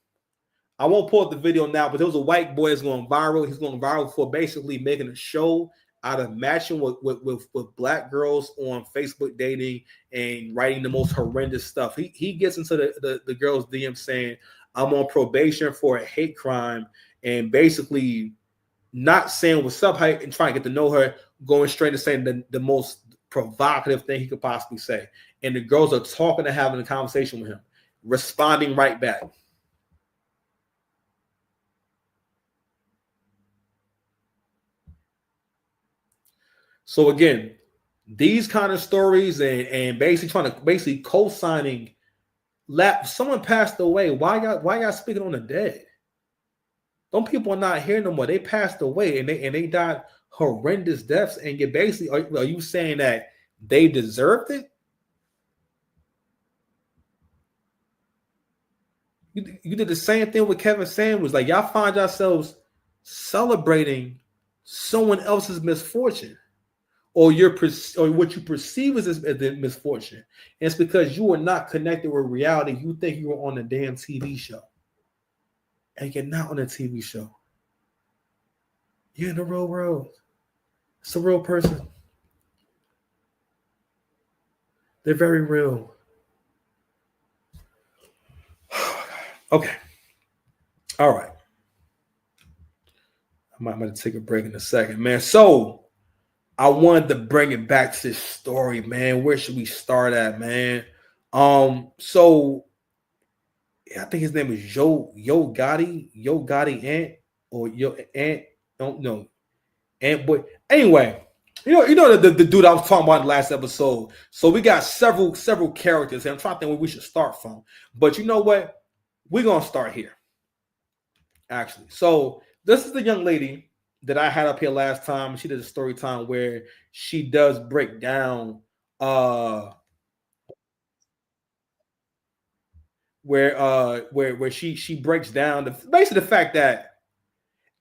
I won't pull up the video now, but there was a white boy that's going viral. He's going viral for basically making a show out of matching with black girls on Facebook dating and writing the most horrendous stuff. He gets into the girl's DM saying, "I'm on probation for a hate crime," and basically not saying what's up and trying to get to know her, going straight to saying the most provocative thing he could possibly say. And the girls are talking and having a conversation with him, responding right back. So again, these kind of stories and basically co-signing, someone passed away. Why y'all speaking on the dead? Them people are not here no more. They passed away and they died horrendous deaths. And you basically are you saying that they deserved it? You did the same thing with Kevin Samuels. Like, y'all find yourselves celebrating someone else's misfortune, or what you perceive as the misfortune. And it's because you are not connected with reality. You think you were on a damn TV show, and you're not on a TV show. You're in the real world. It's a real person. They're very real. Okay. All right. I'm going to take a break in a second, man. So I wanted to bring it back to this story, man. Where should we start at, man? So I think his name is Yo Gotti Ant, or Yo Ant. Don't know. Ant boy. Anyway, you know the dude I was talking about in the last episode. So we got several characters, and I'm trying to think where we should start from. But you know what? We're going to start here, actually. So this is the young lady that I had up here last time. She did a story time where she does break down where she breaks down basically the fact that,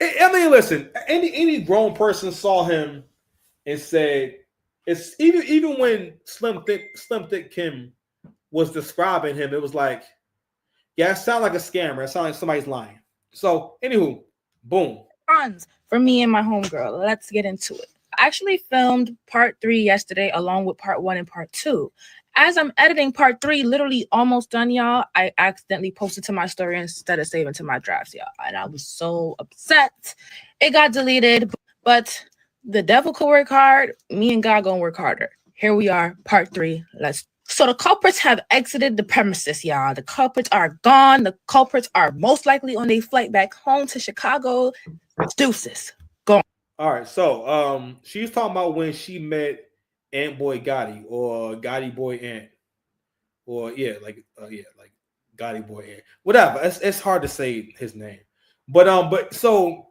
I mean, listen, any grown person saw him and said, it's even when Slim Thick Kim was describing him, it was like, yeah, it sounds like a scammer. It sounds like somebody's lying. So, anywho, boom. For me and my homegirl. Let's get into it. I actually filmed part 3 yesterday along with part 1 and part 2. As I'm editing part 3, literally almost done, y'all, I accidentally posted to my story instead of saving to my drafts, y'all. And I was so upset. It got deleted, but the devil could work hard. Me and God gonna work harder. Here we are, part 3. So the culprits have exited the premises, y'all. The culprits are gone. The culprits are most likely on their flight back home to Chicago. Deuces. Gone. All right. So she's talking about when she met Ant Boy Gotti, or Gotti Boy Ant. Or like Gotti Boy Ant. Whatever. It's hard to say his name. But so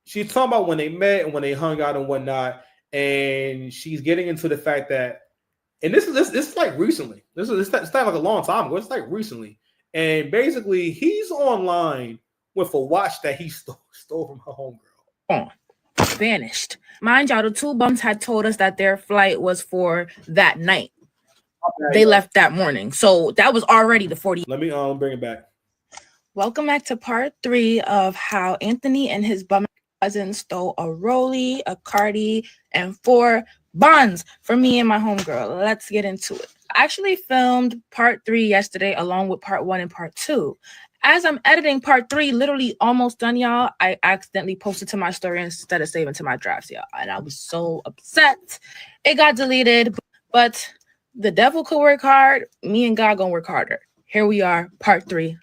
she's talking about when they met and when they hung out and whatnot. And she's getting into the fact that, and this is like recently. It's not like a long time ago. It's like recently. And basically, he's online with a watch that he stole from her homegirl. Vanished. Mind y'all, the two bums had told us that their flight was for that night. They left that morning. So that was already the 40. Let me bring it back. Welcome back to part 3 of how Anthony and his bum cousins stole a Rollie, a Cardi, and 4 bonds for me and my homegirl. Let's get into it. I actually filmed part 3 yesterday along with part 1 and part 2. As I'm editing part 3, literally almost done, y'all, I accidentally posted to my story instead of saving to my drafts, y'all. And I was so upset. It got deleted, but the devil could work hard. Me and God gonna work harder. Here we are, part 3.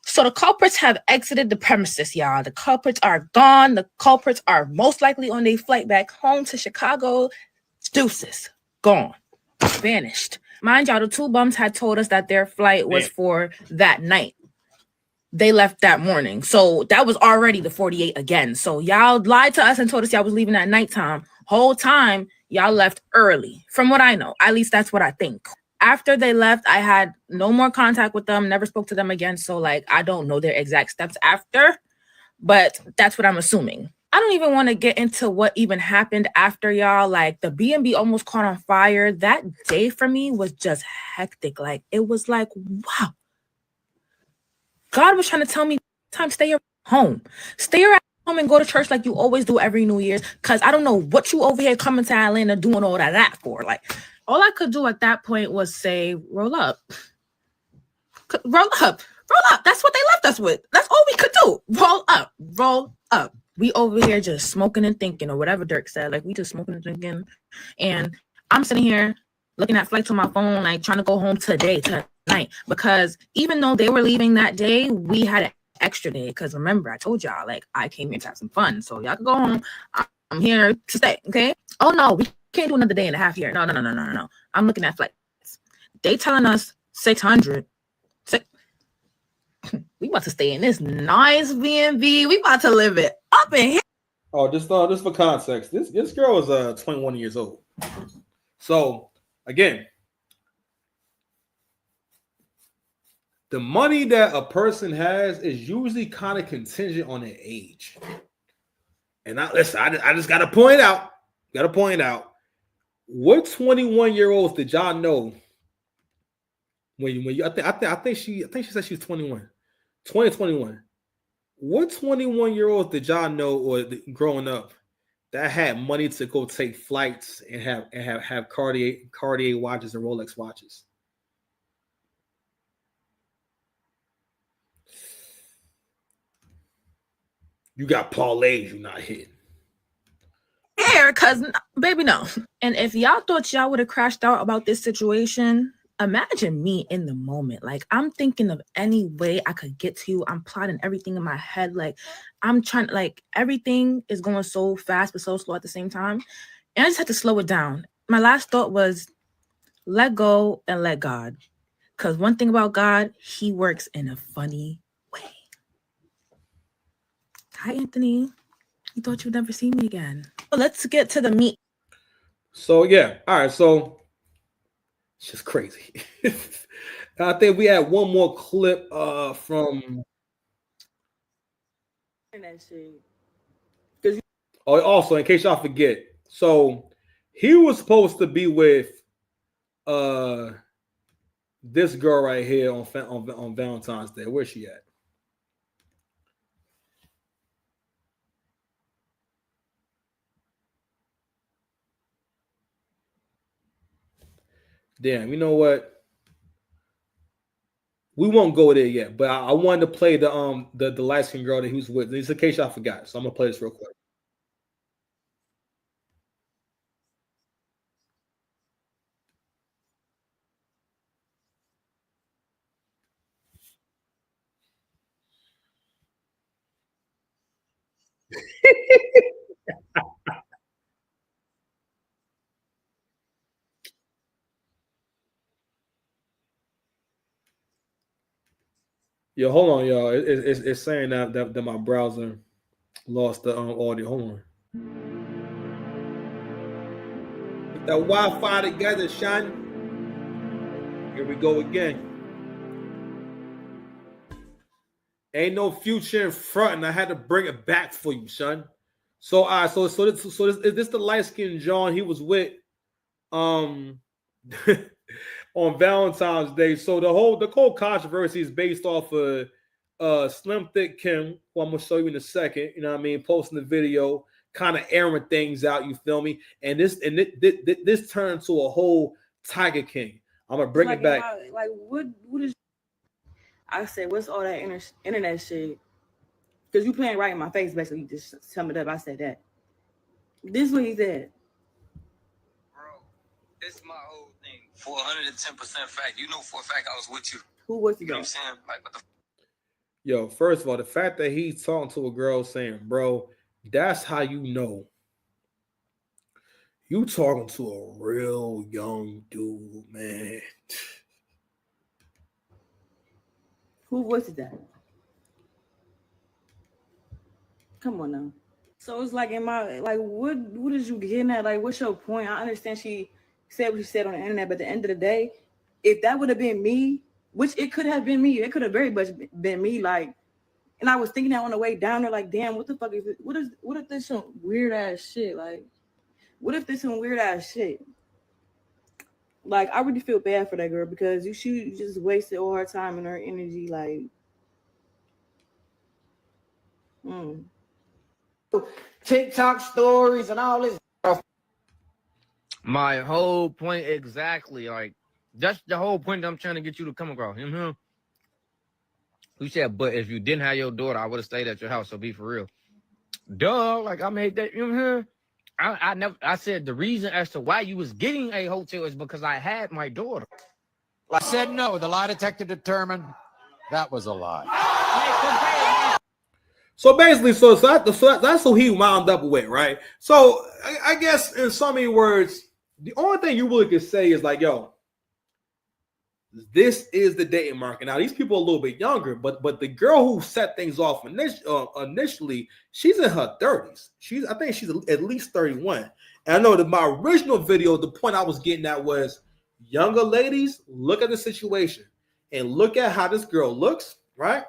So the culprits have exited the premises, y'all. The culprits are gone. The culprits are most likely on their flight back home to Chicago. Deuces. Gone. Vanished. Mind y'all, the two bums had told us that their flight was for that night. They left that morning. So that was already the 48 again. So y'all lied to us and told us y'all was leaving at nighttime. Whole time, y'all left early. From what I know. At least that's what I think. After they left, I had no more contact with them. Never spoke to them again. So, I don't know their exact steps after. But that's what I'm assuming. I don't even want to get into what even happened after, y'all. The B&B almost caught on fire. That day for me was just hectic. It was like, wow. God was trying to tell me, stay your home. Stay your home and go to church like you always do every New Year's. Because I don't know what you over here coming to Atlanta doing all that for. All I could do at that point was say, roll up. Roll up. Roll up. That's what they left us with. That's all we could do. Roll up. Roll up. We over here just smoking and thinking, or whatever Dirk said. Like, we just smoking and thinking. And I'm sitting here looking at flights on my phone, like trying to go home tonight. Because even though they were leaving that day, we had an extra day. Because remember, I told y'all, like, I came here to have some fun. So y'all can go home. I'm here to stay, okay? Oh, no, we can't do another day and a half here. No. I'm looking at flights. They telling us 600. We about to stay in this nice B&B. We about to live it up in here. Oh, just for context, this girl is 21 years old. So again, the money that a person has is usually kind of contingent on their age. And I just gotta point out. What 21-year-olds did y'all know when you? I think she said she was 21. 2021. What 21-year-olds did y'all know or growing up that had money to go take flights and have Cartier watches and Rolex watches? You got parlays you're not hitting. Here, cause baby, no. And if y'all thought y'all would have crashed out about this situation, imagine me in the moment. Like, I'm thinking of any way I could get to you. I'm plotting everything in my head. Like, I'm trying, like, everything is going so fast but so slow at the same time. And I just had to slow it down. My last thought was let go and let God. Because one thing about God, he works in a funny way. Hi, Anthony. You thought you'd never see me again. Well, let's get to the meat. So, yeah. All right. So, it's just crazy. I think we had one more clip from. Oh, also, in case y'all forget, so he was supposed to be with this girl right here on Valentine's Day. Where's she at? Damn, you know what? We won't go there yet, but I wanted to play the light-skinned girl that he was with. Just in case y'all forgot, so I'm gonna play this real quick. Yo, hold on, y'all. It's saying that my browser lost the audio. Hold on. Get that Wi-Fi together, son. Here we go again. Ain't no future in front, and I had to bring it back for you, son. So, all right, so this is the light-skinned John he was with on Valentine's Day. So the whole controversy is based off of Slim Thick Kim, who I'm gonna show you in a second. You know what I mean? Posting the video, kind of airing things out. You feel me? And this turned to a whole Tiger King. I'm gonna bring it back. What is? I said, what's all that internet shit? Because you playing right in my face, basically. You just sum it up. I said that. This is what he said. Bro, it's my whole thing. For 110% fact. You know for a fact I was with you. Who was you? You know what I'm saying? Like, what the Yo, first of all, the fact that he's talking to a girl saying, bro, that's how you know you talking to a real young dude, man. Who was that? Come on now. So it's like, what is you getting at? Like, what's your point? I understand she said what she said on the internet, but at the end of the day, if that would have been me, which it could have been me, it could have very much been me, like, and I was thinking that on the way down there, like, damn, what the fuck is it? What if this some weird ass shit? Like, what if this some weird ass shit? Like, I really feel bad for that girl because she just wasted all her time and her energy, like, TikTok stories and all this. My whole point exactly. Like, that's the whole point that I'm trying to get you to come across. Mm-hmm. You said, but if you didn't have your daughter, I would have stayed at your house. So be for real. duh. Like I made that. You know what I'm saying? I never. I said the reason as to why you was getting a hotel is because I had my daughter. I said no. The lie detector determined that was a lie. So basically, so that's who he wound up with, right? So I guess in so many words, the only thing you really could say is like, yo, this is the dating market. Now, these people are a little bit younger, but the girl who set things off initially, she's in her 30s. I think she's at least 31. And I know that my original video, the point I was getting at was, younger ladies, look at the situation and look at how this girl looks, right?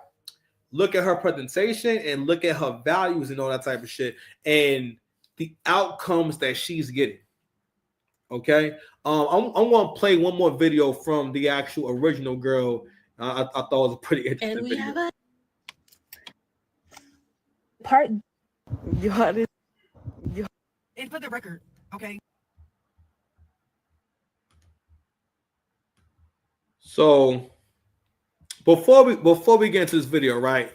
Look at her presentation and look at her values and all that type of shit and the outcomes that she's getting. Okay, I'm going to play one more video from the actual original girl. I thought it was a pretty interesting And we video. have a part. And for the record, okay. So before we get into this video, right?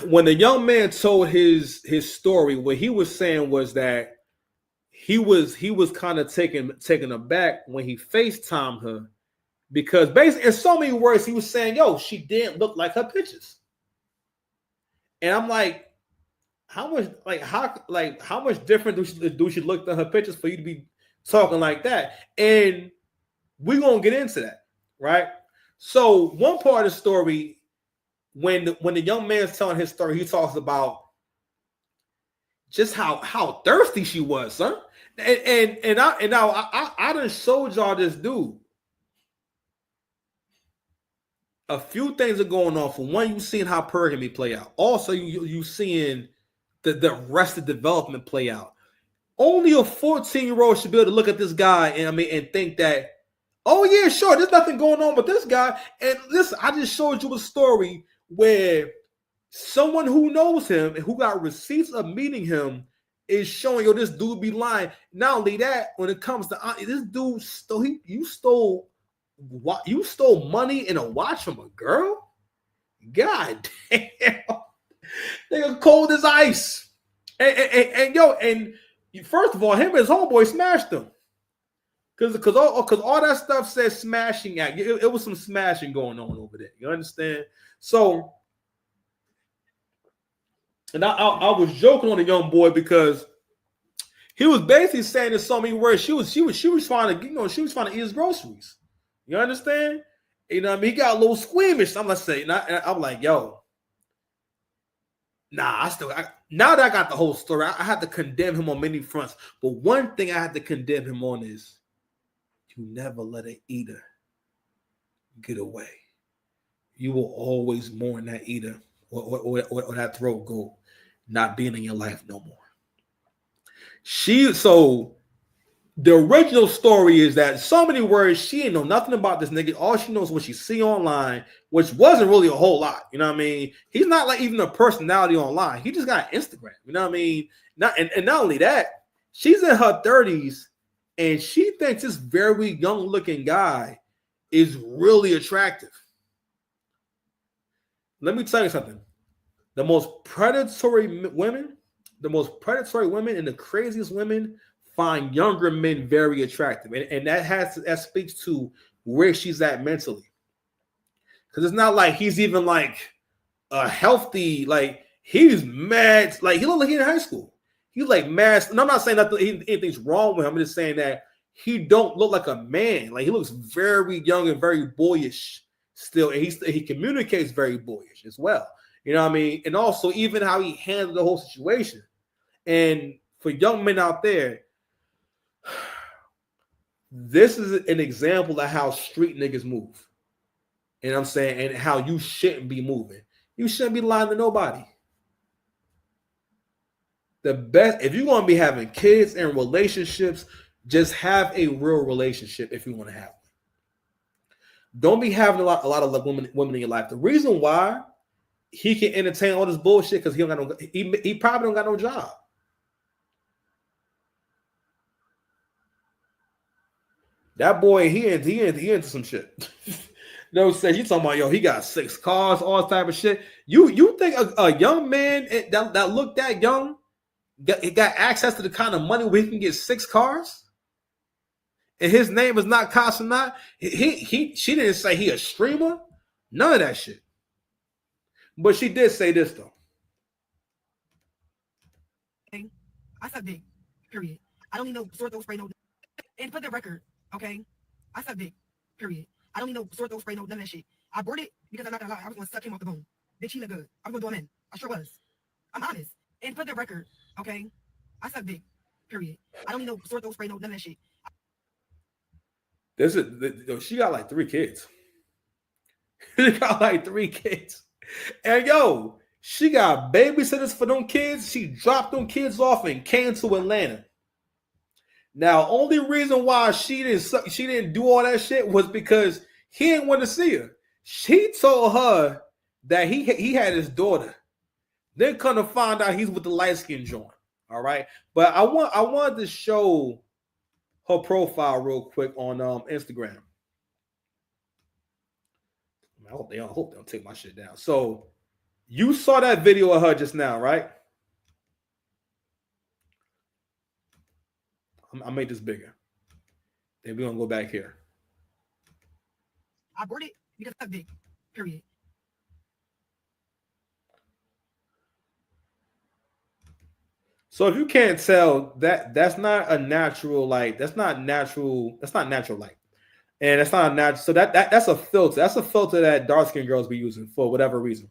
When the young man told his story, what he was saying was that he was kind of taken aback when he FaceTimed her, because basically in so many words he was saying, yo, she didn't look like her pictures. And I'm like, how much different do she look than her pictures for you to be talking like that? And we're gonna get into that, right? So one part of the story, when the young man's telling his story, he talks about just how thirsty she was, huh? And I done showed y'all this dude. A few things are going on. For one, you seeing how polygamy play out. Also, you seeing the rest of development play out. Only a 14-year-old should be able to look at this guy and think that, oh yeah, sure, there's nothing going on with this guy. And listen, I just showed you a story where someone who knows him and who got receipts of meeting him is showing, yo, this dude be lying. Not only that, when it comes to this dude stole money and a watch from a girl. God damn, they're cold as ice. And first of all, him and his homeboy smashed him. Because all that stuff says smashing act. It was some smashing going on over there. You understand? So, and I was joking on the young boy because he was basically saying in so many words, she was trying to, she was trying to eat his groceries. You understand? You know what I mean? He got a little squeamish. I'm like, yo, now that I got the whole story, I had to condemn him on many fronts. But one thing I had to condemn him on is you never let an eater get away. You will always mourn that eater or that throat goat not being in your life no more. So the original story is that so many words, she ain't know nothing about this nigga. All she knows is what she see online, which wasn't really a whole lot. You know what I mean? He's not like even a personality online. He just got Instagram. You know what I mean? Not only that, she's in her 30s and she thinks this very young looking guy is really attractive. Let me tell you something. The most predatory women and the craziest women find younger men very attractive. And that speaks to where she's at mentally. Because it's not like he's even like a healthy, like he's mad. Like he look like he's in high school. He's like mad. And I'm not saying that anything's wrong with him. I'm just saying that he don't look like a man. Like he looks very young and very boyish still. And he communicates very boyish as well. You know what I mean? And also even how he handled the whole situation. And for young men out there, this is an example of how street niggas move. You know what I'm saying? And how you shouldn't be moving. You shouldn't be lying to nobody. The best, if you're going to be having kids and relationships, just have a real relationship if you want to have one. Don't be having a lot of women in your life. The reason why he can entertain all this bullshit because he probably don't got no job. That boy, he into some shit. know, say you talking about, yo, he got 6 cars, all type of shit. You think a young man that looked that young got access to the kind of money where he can get 6 cars? And his name is not Casanat. She didn't say he a streamer. None of that shit. But she did say this though. Okay, I suck dick. Period. I don't need no sore throat spray, no. And for the record, okay, I suck dick. Period. I don't need no sore throat spray, no none of that shit. I bought it because I'm not gonna lie, I was gonna suck him off the bone. Bitch, he look good. I was gonna do him in. I sure was. I'm honest. And for the record, okay, I suck dick. Period. I don't need no sore throat spray, no none of that shit. She got like 3 kids. She got like 3 kids. And yo, she got babysitters for them kids. She dropped them kids off and came to Atlanta. Now, only reason why she didn't do all that shit was because he didn't want to see her. She told her that he had his daughter. Then come to find out he's with the light-skinned joint. All right. But I wanted to show her profile real quick on Instagram. I hope they don't take my shit down. So you saw that video of her just now, right? I made this bigger. Then we're gonna go back here. I bought it because I suck dick. Period. So if you can't tell, that's not a natural light. That's not natural light. And it's not a natural. So that's a filter. That's a filter that dark-skinned girls be using for whatever reason.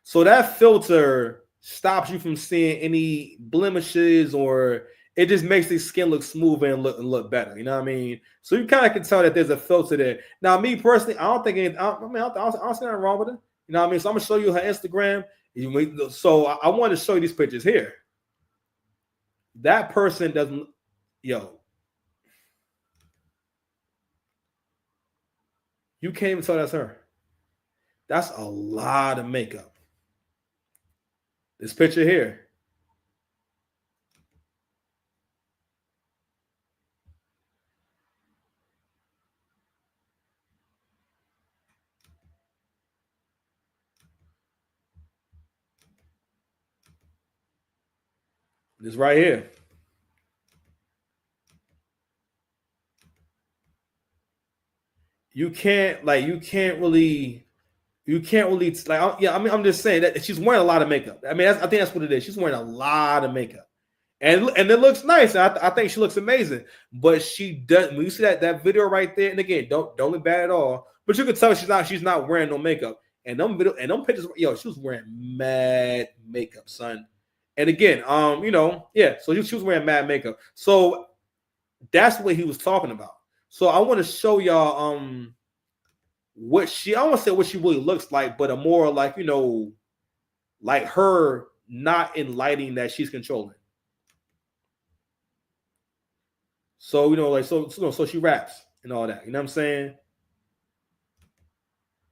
So that filter stops you from seeing any blemishes, or it just makes the skin look smoother and look better. You know what I mean? So you kind of can tell that there's a filter there. Now, me personally, I don't see nothing wrong with it. You know what I mean? So I'm gonna show you her Instagram. So I want to show you these pictures here. That person doesn't, yo. You can't even tell that's her. That's a lot of makeup. This picture here. This right here. You can't really like, yeah, I mean, I'm just saying that she's wearing a lot of makeup. I mean, I think that's what it is. She's wearing a lot of makeup. And it looks nice. I think she looks amazing. But she doesn't. When you see that video right there, and again, don't look bad at all. But you can tell she's not wearing no makeup. And them pictures, yo, she was wearing mad makeup, son. And again, yeah, so she was wearing mad makeup. So that's what he was talking about. So I want to show y'all I want to say what she really looks like, but a more like, like her not in lighting that she's controlling. So, so she raps and all that. You know what I'm saying?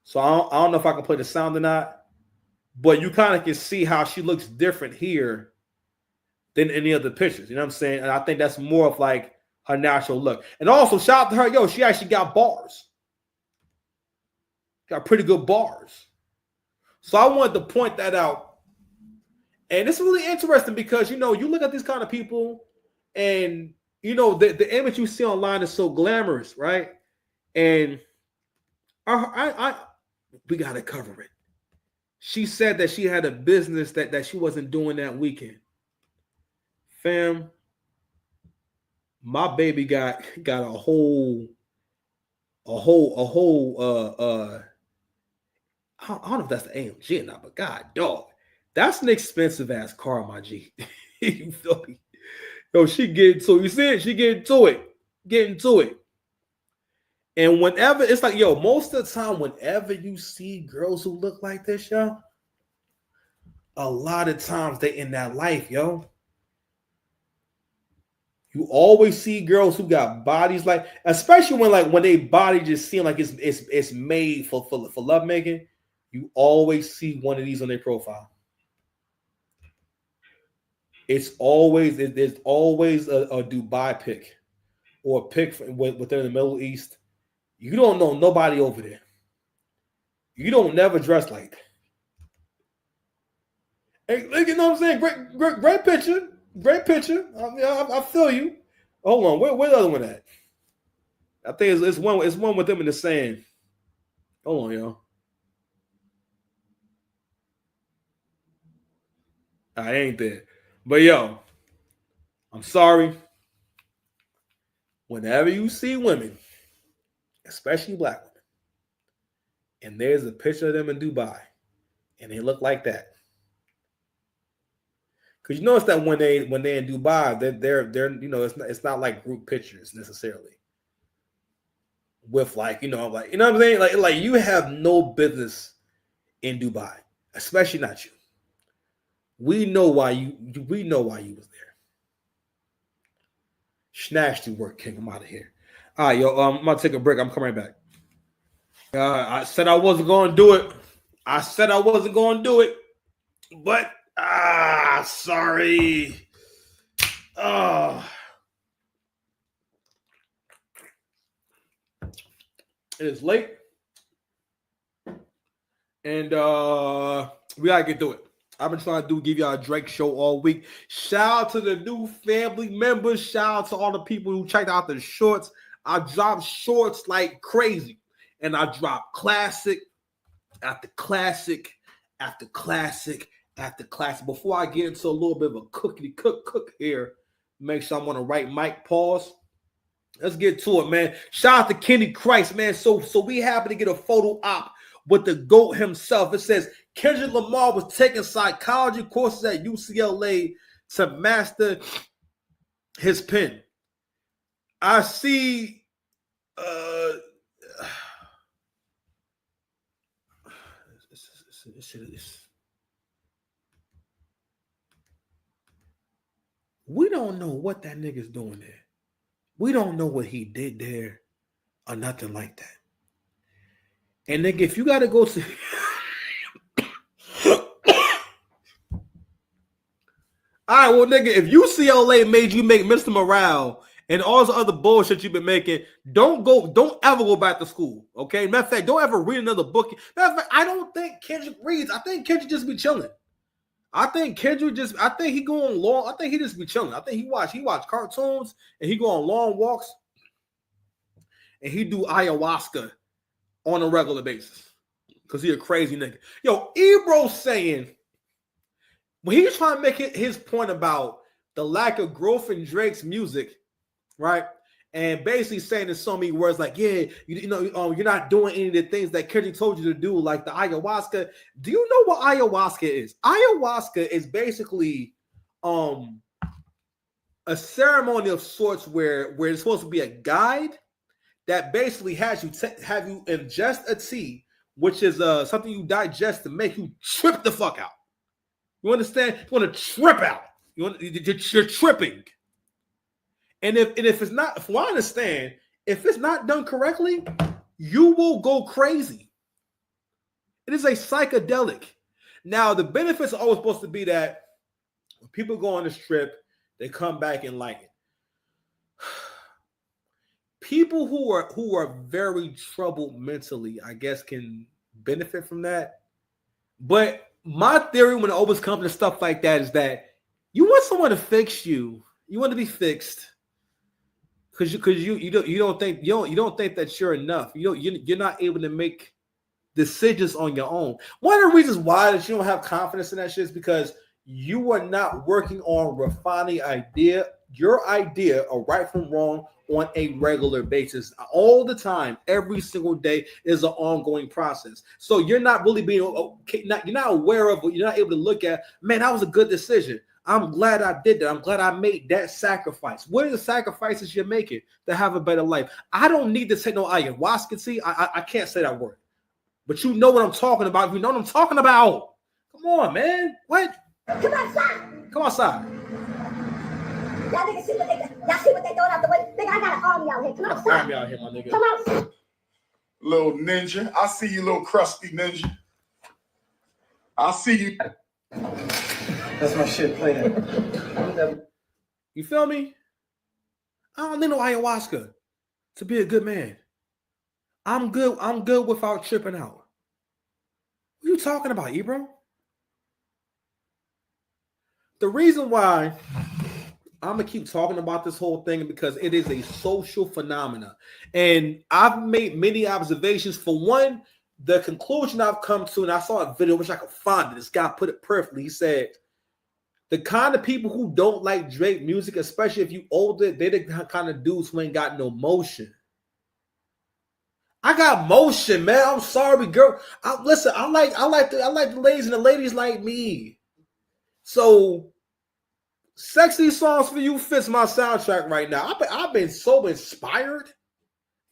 So I don't know if I can play the sound or not, but you kind of can see how she looks different here than any other pictures. You know what I'm saying? And I think that's more of like her natural look. And also, shout out to her. Yo, she actually got bars. Got pretty good bars. So I wanted to point that out. And it's really interesting because, you look at these kind of people and, the image you see online is so glamorous, right? And we got to cover it. She said that she had a business that she wasn't doing that weekend. Fam, my baby got a whole I don't know if that's the AMG or not, but God, dog, that's an expensive ass car, my G. You feel me? Yo, she getting to it. You see it? She getting to it. And whenever it's like, yo, most of the time, whenever you see girls who look like this, yo, a lot of times they in that life, yo. You always see girls who got bodies like, especially when they body just seem like it's made for lovemaking. You always see one of these on their profile. There's always a Dubai pic or a pic within the Middle East. You don't know nobody over there. You don't never dress like that. Hey, you know what I'm saying? Great picture. Great picture. I feel you. Hold on. Where the other one at? I think it's one with them in the sand. Hold on, y'all. I ain't there. But yo, I'm sorry. Whenever you see women, especially black women, and there's a picture of them in Dubai, and they look like that. Because you notice that when they're in Dubai, they're you know, it's not like group pictures necessarily. With like, you know what I'm saying? Like you have no business in Dubai, especially not you. We know why you was there. Snatched you work, King. I'm out of here. All right, yo, I'm gonna take a break. I'm coming right back. I said I wasn't gonna do it. But sorry. It is late. And we gotta get through it. I've been trying to give y'all a Drake show all week. Shout out to the new family members. Shout out to all the people who checked out the shorts. I dropped shorts like crazy. And I dropped classic after classic after classic after classic. Before I get into a little bit of a cook here, make sure I'm on the right mic. Pause. Let's get to it, man. Shout out to Kenny Christ, man. So we happen to get a photo op with the GOAT himself. It says Kendrick Lamar was taking psychology courses at UCLA to master his pen. I see we don't know what that nigga's doing there. We don't know what he did there or nothing like that. And nigga, if you got to go to all right, well, nigga, if UCLA made you make Mr. Morale and all the other bullshit you've been making, don't ever go back to school, okay? Matter of fact, don't ever read another book. Matter of fact, I don't think Kendrick reads. I think Kendrick just be chilling. I think he go on long. I think he just be chilling. I think he watch cartoons and he go on long walks and he do ayahuasca on a regular basis because he a crazy nigga. Yo, Ebro saying when he's trying to make his point about the lack of growth in Drake's music, right? And basically saying in so many words like, yeah, you're not doing any of the things that Kendrick told you to do, like the ayahuasca. Do you know what ayahuasca is? Ayahuasca is basically a ceremony of sorts where it's supposed to be a guide that basically has you have you ingest a tea, which is something you digest to make you trip the fuck out. You understand? You want to trip out. You're tripping. And if it's not, from what I understand, if it's not done correctly, you will go crazy. It is a psychedelic. Now, the benefits are always supposed to be that when people go on this trip, they come back enlightened. People who are very troubled mentally, I guess, can benefit from that. But my theory when it always comes to stuff like that is that you want someone to fix you. You want to be fixed. Because you don't think that you're enough. You're not able to make decisions on your own. One of the reasons why that you don't have confidence in that shit is because you are not working on refining your idea of right from wrong on a regular basis. All the time, every single day is an ongoing process. So you're not really you're not aware of, you're not able to look at, man, that was a good decision. I'm glad I did that. I'm glad I made that sacrifice. What are the sacrifices you're making to have a better life? I don't need to take no ayahuasca. See, I can't say that word. But you know what I'm talking about. You know what I'm talking about. Come on, man. What? Come outside. Come outside. Y'all niggas see what they throwing out the way. Nigga, I got an army out here. Come outside. Army out here, my nigga. Come outside. Little ninja. I see you, little crusty ninja. I see you. That's my shit playing. You feel me? I don't need no ayahuasca to be a good man. I'm good without tripping out. What are you talking about, Ebro? The reason why I'm gonna keep talking about this whole thing because it is a social phenomenon, and I've made many observations. For one, the conclusion I've come to, and I saw a video which I could find it. This guy put it perfectly. He said, "The kind of people who don't like Drake music, especially if you older, they're the kind of dudes who ain't got no motion." I got motion, man. I'm sorry, girl. Listen, I like the ladies, and the ladies like me. So, sexy songs for you fits my soundtrack right now. I've been so inspired.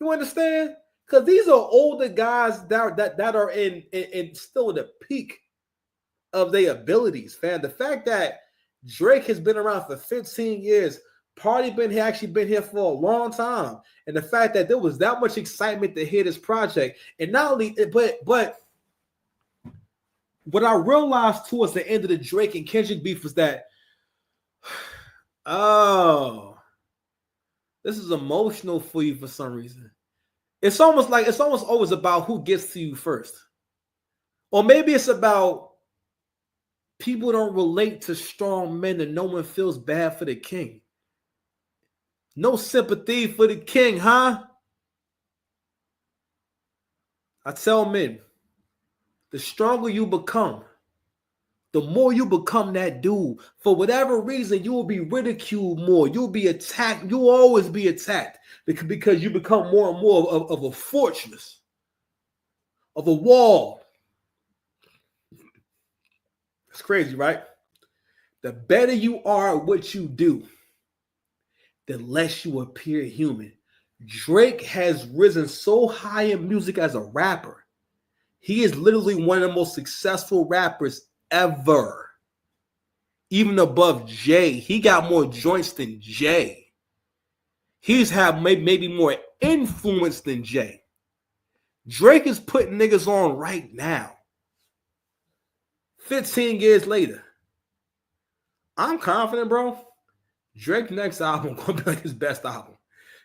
You understand? Because these are older guys that are in still in the peak of their abilities, fam. The fact that Drake has been around for 15 years, Party actually been here for a long time, and the fact that there was that much excitement to hear this project, and not only, but what I realized towards the end of the Drake and Kendrick beef was that, oh, this is emotional for you for some reason. It's almost always about who gets to you first, or maybe it's about people don't relate to strong men, and no one feels bad for the king. No sympathy for the king, huh? I tell men, the stronger you become, the more you become that dude. For whatever reason, you will be ridiculed more. You'll be attacked. You'll always be attacked because you become more and more of a fortress, of a wall. It's crazy, right? The better you are at what you do, the less you appear human. Drake has risen so high in music as a rapper. He is literally one of the most successful rappers ever. Even above Jay. He got more joints than Jay. He's had maybe more influence than Jay. Drake is putting niggas on right now. 15 years later. I'm confident, bro. Drake's next album gonna be like his best album,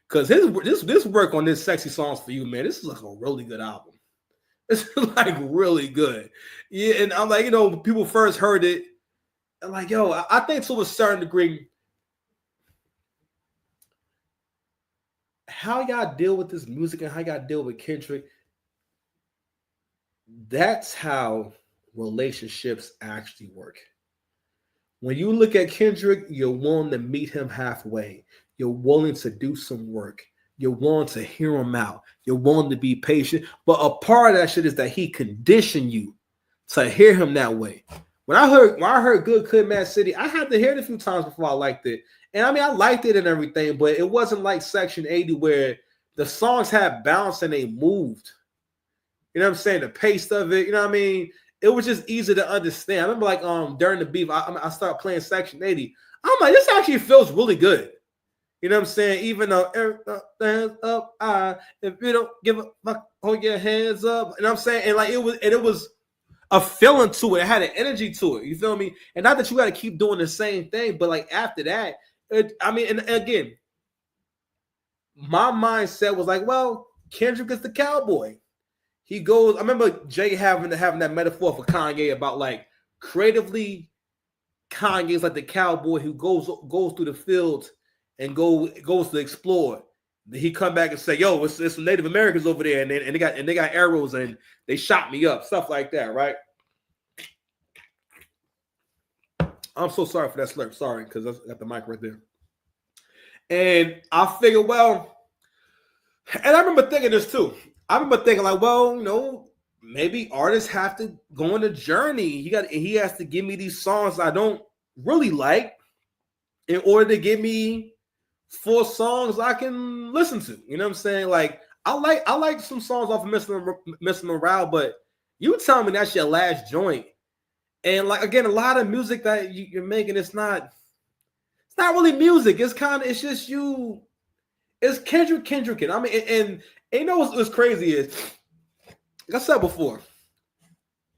cause this work on this Sexy Songs for You, man. This is like a really good album. This is like really good, yeah. And I'm like, people first heard it, and like, yo, I think to a certain degree, how y'all deal with this music and how y'all deal with Kendrick, that's how relationships actually work. When you look at Kendrick, you're willing to meet him halfway. You're willing to do some work. You're willing to hear him out. You're willing to be patient. But a part of that shit is that he conditioned you to hear him that way. When I heard Good Kid, Mad City, I had to hear it a few times before I liked it. And I mean, I liked it and everything, but it wasn't like Section 80 where the songs had bounce and they moved. You know what I'm saying? The pace of it, you know what I mean? It was just easy to understand. I remember like during the beef, I started playing Section 80. I'm like, this actually feels really good. You know what I'm saying? Even though hands up, if you don't give a fuck, hold your hands up. You know what I'm saying? And like it was a feeling to it. It had an energy to it. You feel me? And not that you got to keep doing the same thing, but like after that, and again, my mindset was like, well, Kendrick is the cowboy. He goes. I remember Jay having that metaphor for Kanye about like creatively, Kanye's like the cowboy who goes through the fields and goes to explore. Then he come back and say, "Yo, it's some Native Americans over there, and they got arrows and they shot me up," stuff like that, right? I'm so sorry for that slurp. Sorry, because I got the mic right there. And I figured, well, and I remember thinking this too. I remember thinking like, well, maybe artists have to go on a journey. He has to give me these songs I don't really like in order to give me 4 songs I can listen to. You know what I'm saying? Like I like some songs off of Mr. Morale, but you tell me that's your last joint. And like again, a lot of music that you're making, it's not really music. It's just you. It's Kendrick. I mean, and you know what's crazy is, like I said before,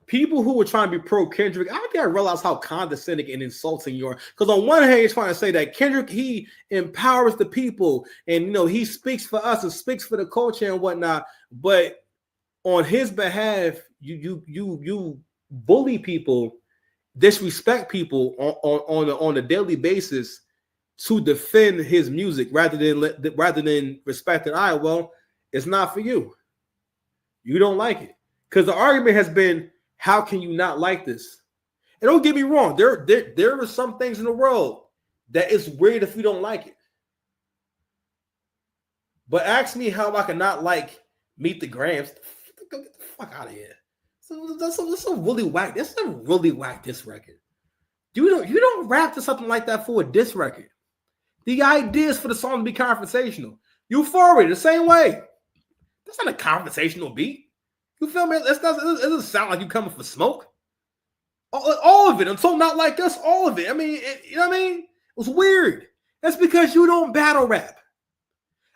people who were trying to be pro Kendrick, I think I realized how condescending and insulting you are. Because on one hand, you're trying to say that Kendrick, he empowers the people, and he speaks for us and speaks for the culture and whatnot. But on his behalf, you bully people, disrespect people on a daily basis to defend his music rather than respecting. All right, well, it's not for you. You don't like it because the argument has been, how can you not like this? And don't get me wrong, there are some things in the world that it's weird if you don't like it. But ask me how I can not like Meet the Grams. Get the fuck out of here. That's a really whack. That's a really whack diss record. You don't rap to something like that for a diss record. The idea is for the song to be conversational. Euphoria, the same way. That's not a conversational beat. You feel me? It doesn't sound like you coming for smoke. All of it, until Not Like Us, all of it. I mean, you know what I mean? It was weird. That's because you don't battle rap.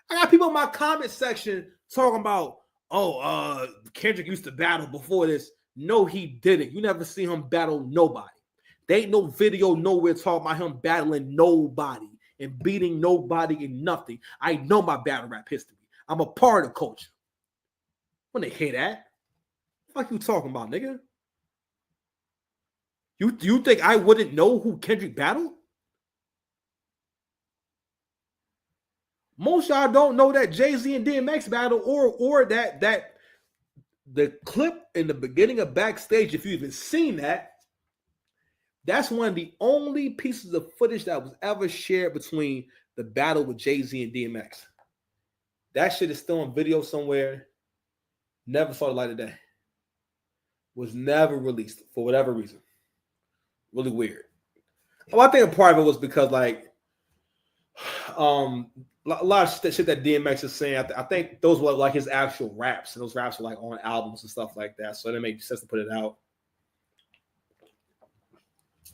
I got people in my comment section talking about, Kendrick used to battle before this. No, he didn't. You never see him battle nobody. There ain't no video nowhere talking about him battling nobody and beating nobody and nothing. I know my battle rap history. I'm a part of the culture. When they hear that, what the fuck you talking about, nigga? You think I wouldn't know who Kendrick battled? Most y'all don't know that Jay-Z and DMX battle or that the clip in the beginning of Backstage, if you even seen that, that's one of the only pieces of footage that was ever shared between the battle with Jay-Z and DMX. That shit is still on video somewhere. Never saw the light of day. Was never released for whatever reason. Really weird. Well, I think a part of it was because like a lot of shit that DMX is saying, I think those were like his actual raps, and those raps were like on albums and stuff like that. So it made sense to put it out.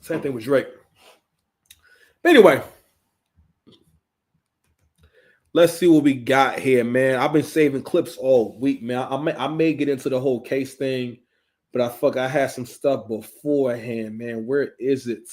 Same thing with Drake. But anyway, let's see what we got here, man. I've been saving clips all week, man. I may get into the whole case thing, but I had some stuff beforehand, man. Where is it?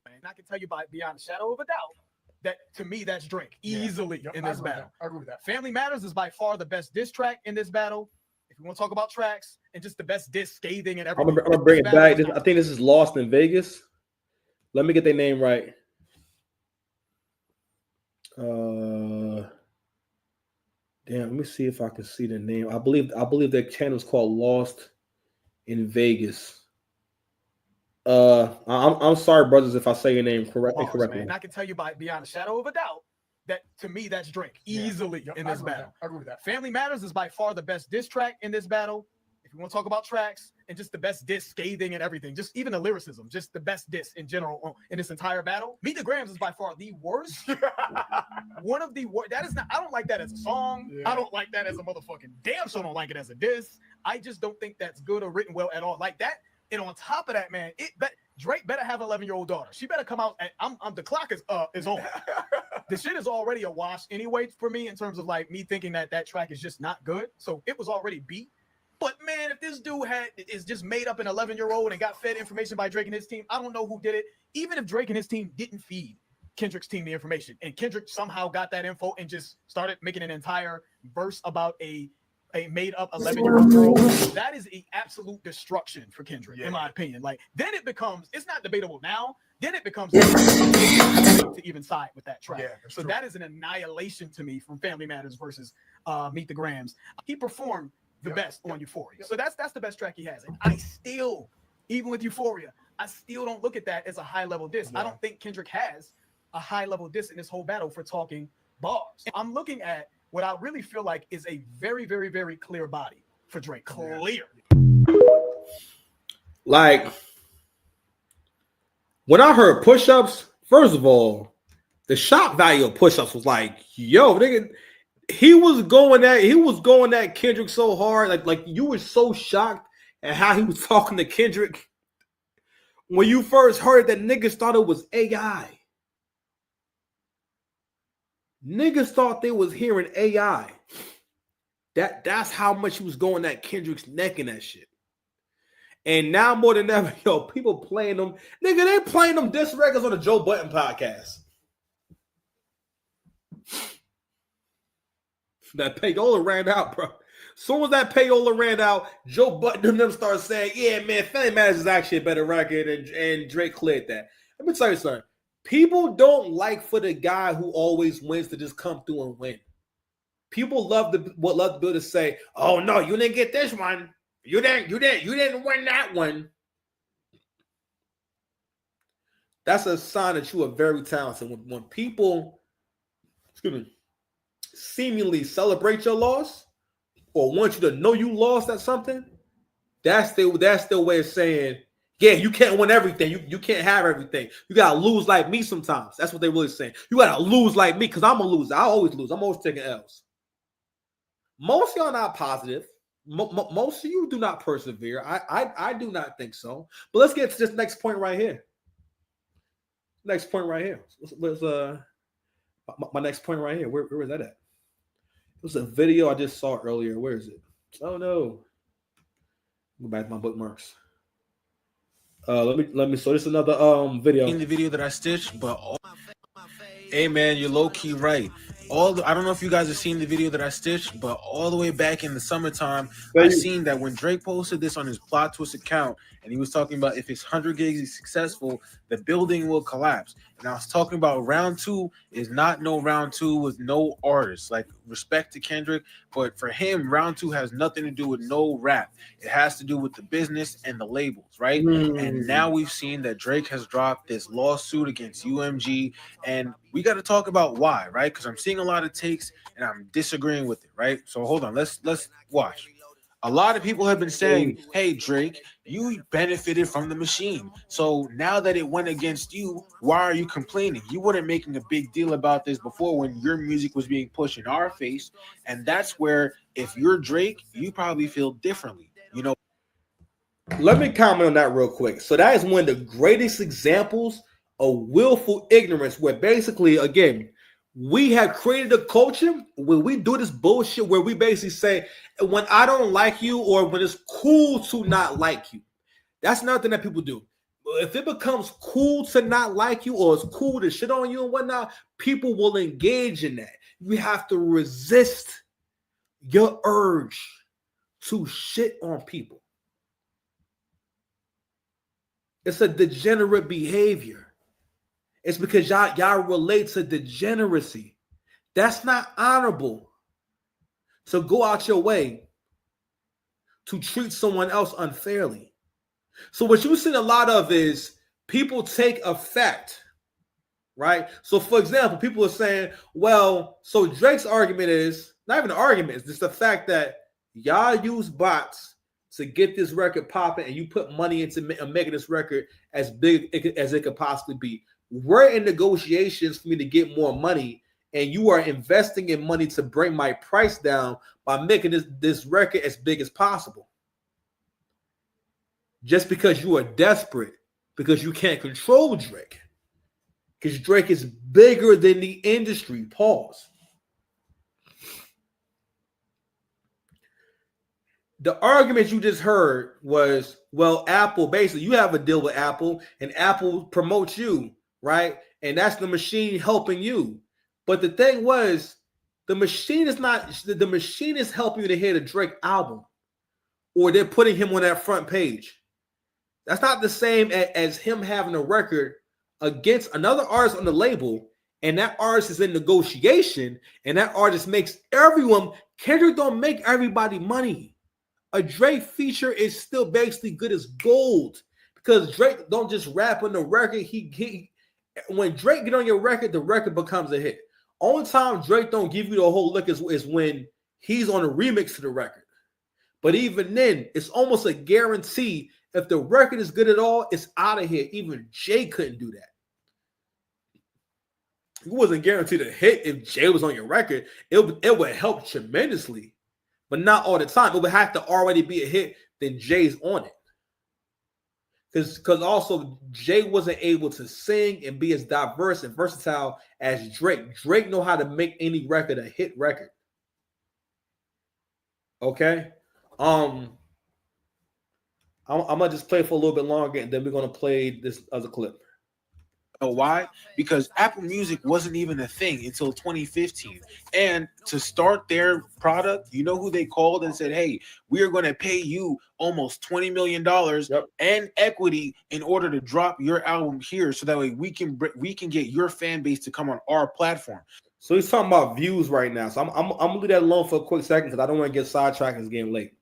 And I can tell you beyond a shadow of a doubt that to me that's Drake easily in this battle. I agree with that. Family Matters is by far the best diss track in this battle. If you want to talk about tracks and just the best diss, scathing and everything, I'm gonna bring it back. I think this is Lost in Vegas. Let me get their name right. Damn, let me see if I can see the name. I believe their channel is called Lost in Vegas. I'm sorry, brothers, if I say your name incorrectly. And I can tell you beyond a shadow of a doubt that to me that's Drake easily in this battle. I agree with that. Family Matters is by far the best diss track in this battle. If you want to talk about tracks and just the best diss, scathing and everything, just even the lyricism, just the best diss in general in this entire battle. Meet the Grams is by far the worst. One of the worst. That is not. I don't like that as a song. Yeah. I don't like that as a motherfucking damn sure don't like it as a diss. I just don't think that's good or written well at all. Like that. And on top of that, man, Drake better have an 11-year-old daughter. She better come out. The clock is on. The shit is already a wash anyway for me in terms of like me thinking that track is just not good. So it was already beat. But man, if this dude is just made up an 11-year-old and got fed information by Drake and his team, I don't know who did it. Even if Drake and his team didn't feed Kendrick's team the information, and Kendrick somehow got that info and just started making an entire verse about a made up 11-year-old girl, that is an absolute destruction for Kendrick, in my opinion. Like then it becomes, it's not debatable now. Then it becomes to even side with that track. So that is an annihilation to me from Family Matters versus Meet the Grams. He performed the best on Euphoria. So that's the best track he has. And I still, even with Euphoria, I still don't look at that as a high level diss. I don't think Kendrick has a high level diss in this whole battle for talking bars. I'm looking at what I really feel like is a very, very, very clear body for Drake. Clear. Like, when I heard push-ups, first of all, the shock value of push-ups was like, yo, nigga, he was going at Kendrick so hard. Like you were so shocked at how he was talking to Kendrick. When you first heard that, niggas thought it was AI. Niggas thought they was hearing AI. That's how much he was going at Kendrick's neck and that shit. And now more than ever, yo, people playing them. Nigga, they playing them diss records on the Joe Budden podcast. That payola ran out, bro. Soon as that payola ran out, Joe Budden and them started saying, yeah, man, Family Matters is actually a better record, and Drake cleared that. Let me tell you something. People don't like for the guy who always wins to just come through and win. People love to be able to say, oh no, you didn't get this one. You didn't win that one. That's a sign that you are very talented. When people, seemingly celebrate your loss or want you to know you lost at something, that's their way of saying, yeah, you can't win everything. You can't have everything. You gotta lose like me sometimes. That's what they're really saying. You gotta lose like me because I'm a loser. I always lose. I'm always taking L's. Most of y'all not positive. Most of you do not persevere. I do not think so. But let's get to this next point right here. Next point right here. Let's my next point right here. Where is that at? It was a video I just saw earlier. Where is it? Oh no. Go back to my bookmarks. Let me. So this is another video. In the video that I stitched, but hey man, you're low key right. I don't know if you guys have seen the video that I stitched, but all the way back in the summertime, I seen that when Drake posted this on his Plot Twist account, and he was talking about if his 100 gigs is successful, the building will collapse. And I was talking about round two is not no round two with no artists. Like, respect to Kendrick, but for him, round two has nothing to do with no rap. It has to do with the business and the labels, right? And now we've seen that Drake has dropped this lawsuit against UMG, and we got to talk about why, right? Because I'm seeing a lot of takes and I'm disagreeing with it, right? So hold on, let's watch. A lot of people have been saying, hey, Drake, you benefited from the machine. So now that it went against you, why are you complaining? You weren't making a big deal about this before when your music was being pushed in our face. And that's where, if you're Drake, you probably feel differently, you know? Let me comment on that real quick. So that is one of the greatest examples of willful ignorance, where basically, again, we have created a culture where we do this bullshit where we basically say, when I don't like you or when it's cool to not like you. That's nothing that people do. If it becomes cool to not like you or it's cool to shit on you and whatnot, people will engage in that. You have to resist your urge to shit on people. It's a degenerate behavior. It's because y'all relate to degeneracy. That's not honorable. So go out your way to treat someone else unfairly. So what you've seen a lot of is people take effect, right? So for example, people are saying, well, so Drake's argument is, not even an argument, it's just the fact that y'all use bots to get this record popping and you put money into making this record as big as it could possibly be. We're in negotiations for me to get more money, and you are investing in money to bring my price down by making this record as big as possible. Just because you are desperate, because you can't control Drake. Because Drake is bigger than the industry. Pause. The argument you just heard was, well, Apple, basically, you have a deal with Apple, and Apple promotes you, right? And that's the machine helping you. But the thing was, the machine is helping you to hear the Drake album, or they're putting him on that front page. That's not the same as him having a record against another artist on the label, and that artist is in negotiation, and that artist makes everyone. Kendrick don't make everybody money. A Drake feature is still basically good as gold, because Drake don't just rap on the record. When Drake get on your record, the record becomes a hit. Only time Drake don't give you the whole look is when he's on a remix to the record. But even then, it's almost a guarantee. If the record is good at all, it's out of here. Even Jay couldn't do that. It wasn't guaranteed a hit if Jay was on your record. It would help tremendously, but not all the time. It would have to already be a hit, then Jay's on it. Because also Jay wasn't able to sing and be as diverse and versatile as Drake. Drake know how to make any record a hit record. Okay? I'm gonna just play for a little bit longer, and then we're gonna play this other clip. know why? Because Apple Music wasn't even a thing until 2015. And to start their product, you know who they called and said, hey, we are going to pay you almost $20 million and equity in order to drop your album here so that way we can get your fan base to come on our platform. So he's talking about views right now. So I'm going to leave that alone for a quick second because I don't want to get sidetracked and it's getting late.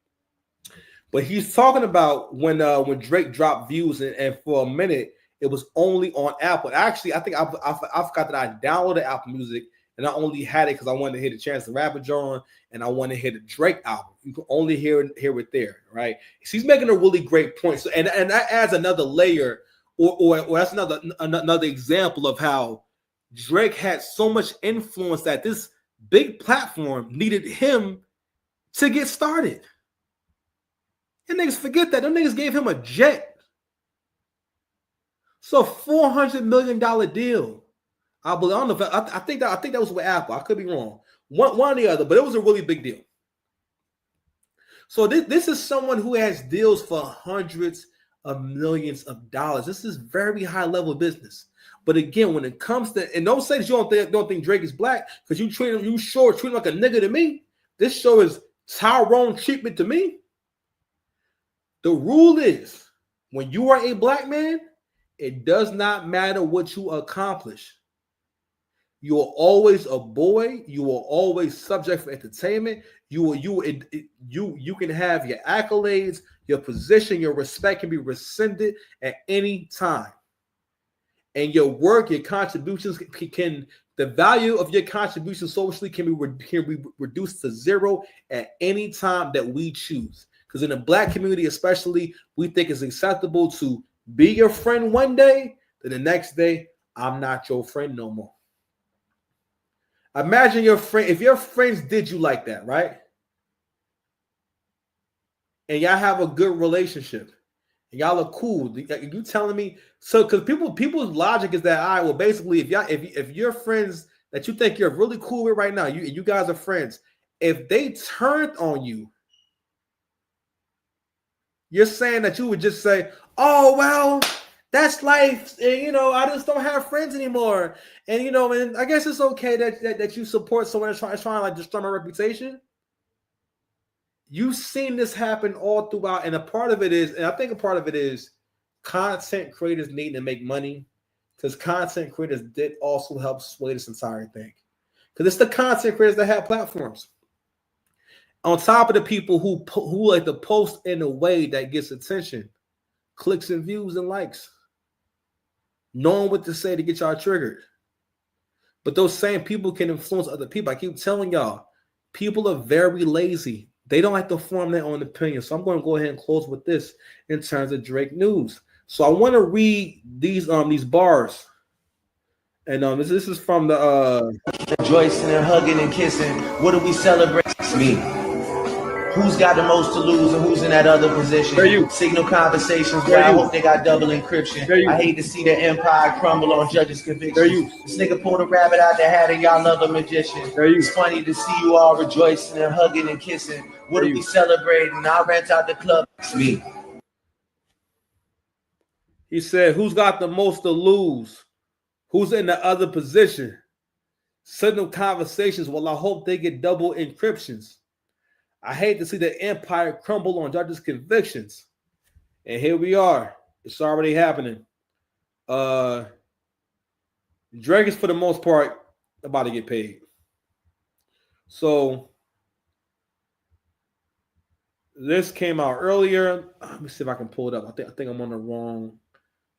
But he's talking about when Drake dropped views and for a minute, it was only on Apple. Actually, I think I forgot that I downloaded Apple Music and I only had it because I wanted to hear the Chance the Rapper John and I wanted to hear the Drake album. You can only hear it there, right? So he's making a really great point. So and that adds another layer, or that's another example of how Drake had so much influence that this big platform needed him to get started. And niggas forget that. Them niggas gave him a jet. So $400 million deal. I believe. I don't know. I think that was with Apple. I could be wrong. One or the other, but it was a really big deal. So this is someone who has deals for hundreds of millions of dollars. This is very high level business. But again, when it comes to, and don't say that you don't think Drake is black because you treat him like a nigga to me. This show is Tyrone treatment to me. The rule is when you are a black man, it does not matter what you accomplish. You are always a boy. You are always subject for entertainment. You can have your accolades, your position, your respect can be rescinded at any time. And your work, your contributions the value of your contribution socially can be reduced to zero at any time that we choose. Because in the black community, especially, we think it's acceptable to be your friend one day, then the next day, I'm not your friend no more. Imagine your friend, if your friends did you like that, right? And y'all have a good relationship, and y'all are cool. You telling me so? Because people's logic is that well, basically, if your friends that you think you're really cool with right now, you guys are friends, if they turned on you, you're saying that you would just say, oh, well, that's life. And, I just don't have friends anymore. And, and I guess it's okay that you support someone that's trying to like destroy my reputation. You've seen this happen all throughout. And I think a part of it is content creators need to make money because content creators did also help sway this entire thing. Because it's the content creators that have platforms. On top of the people who like to post in a way that gets attention, clicks and views and likes, knowing what to say to get y'all triggered. But those same people can influence other people. I keep telling y'all, people are very lazy. They don't like to form their own opinion. So I'm going to go ahead and close with this in terms of Drake news. So I want to read these bars. And this is from the rejoicing and hugging and kissing. What do we celebrate? It's me. Who's got the most to lose and who's in that other position? Signal conversations where I hope they got double encryption. I hate to see the empire crumble on judges' convictions. This nigga pulled a rabbit out the hat and y'all love a magician. It's funny to see you all rejoicing and hugging and kissing. What are we celebrating? I'll rent out the club. It's me. He said, who's got the most to lose? Who's in the other position? Signal conversations. Well, I hope they get double encryptions. I hate to see the empire crumble on judges' convictions. And here we are. It's already happening. Drake is, for the most part, about to get paid. So this came out earlier. Let me see if I can pull it up. I think I'm on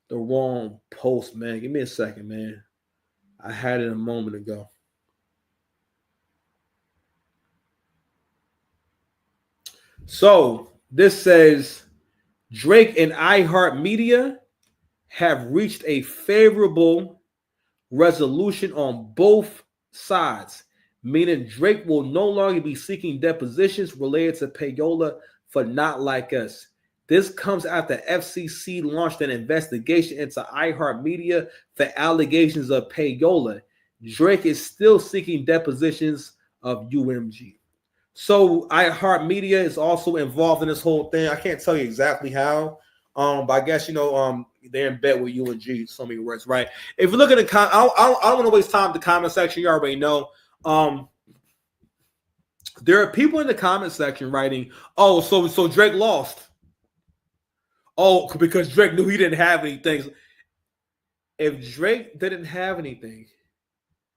the wrong post, man. Give me a second, man. I had it a moment ago. So this says Drake and iHeartMedia have reached a favorable resolution on both sides, meaning Drake will no longer be seeking depositions related to payola for Not Like Us. This comes after FCC launched an investigation into iHeartMedia for allegations of payola. Drake is still seeking depositions of UMG. So iHeartMedia is also involved in this whole thing. I can't tell you exactly how, but I guess they're in bed with UNG. So many words, right? If you look at the I don't want to waste time in the comment section. You already know. There are people in the comment section writing, "Oh, so Drake lost." Oh, because Drake knew he didn't have anything. If Drake didn't have anything,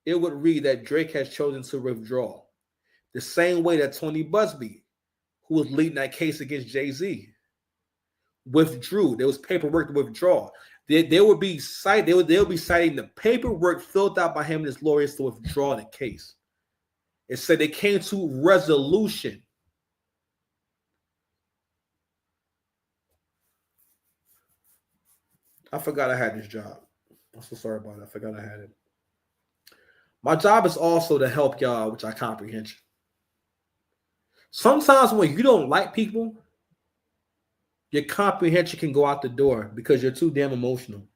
it would read that Drake has chosen to withdraw. The same way that Tony Busby, who was leading that case against Jay-Z, withdrew. There was paperwork to withdraw. They would be citing the paperwork filled out by him and his lawyers to withdraw the case. It said they came to resolution. I forgot I had this job. I'm so sorry about it. I forgot I had it. My job is also to help y'all with your comprehension. Sometimes when you don't like people, your comprehension can go out the door because you're too damn emotional.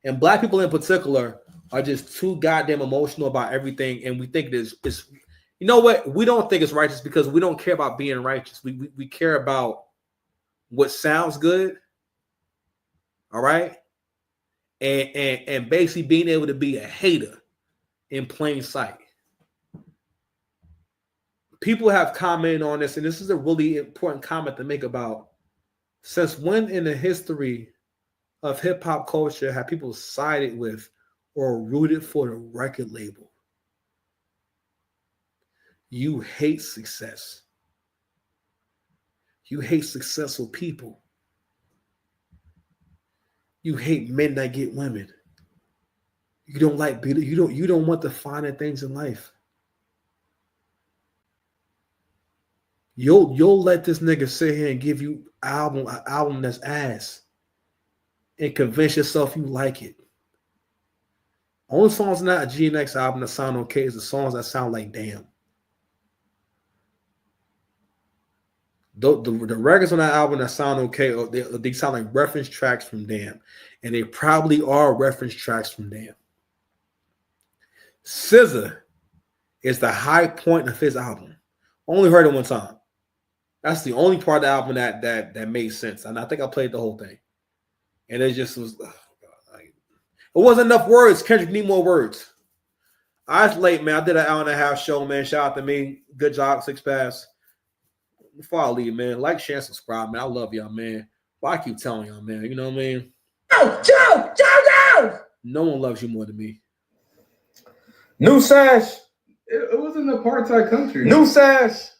And black people in particular are just too goddamn emotional about everything. And we think it's you know what? We don't think it's righteous because we don't care about being righteous. We care about what sounds good. All right. And basically being able to be a hater in plain sight. People have commented on this, and this is a really important comment to make about since when in the history of hip-hop culture have people sided with or rooted for the record label? You hate success. You hate successful people. You hate men that get women. You don't like beauty. You don't want the finer things in life. You'll let this nigga sit here and give you an album that's ass and convince yourself you like it. Only songs not a GNX album that sound okay is the songs that sound like damn. The records on that album that sound okay, or they sound like reference tracks from Damn. And they probably are reference tracks from Damn. SZA is the high point of his album. Only heard it one time. That's the only part of the album that made sense. And I think I played the whole thing. And it just was, oh God, it wasn't enough words. Kendrick need more words. I was late, man. I did an hour and a half show, man. Shout out to me. Good job, Six Pass. Before I leave, man, like, share, and subscribe, man. I love y'all, man. But I keep telling y'all, man. You know what I mean? Joe! No one loves you more than me. New Sash. It was an apartheid country. New Sash.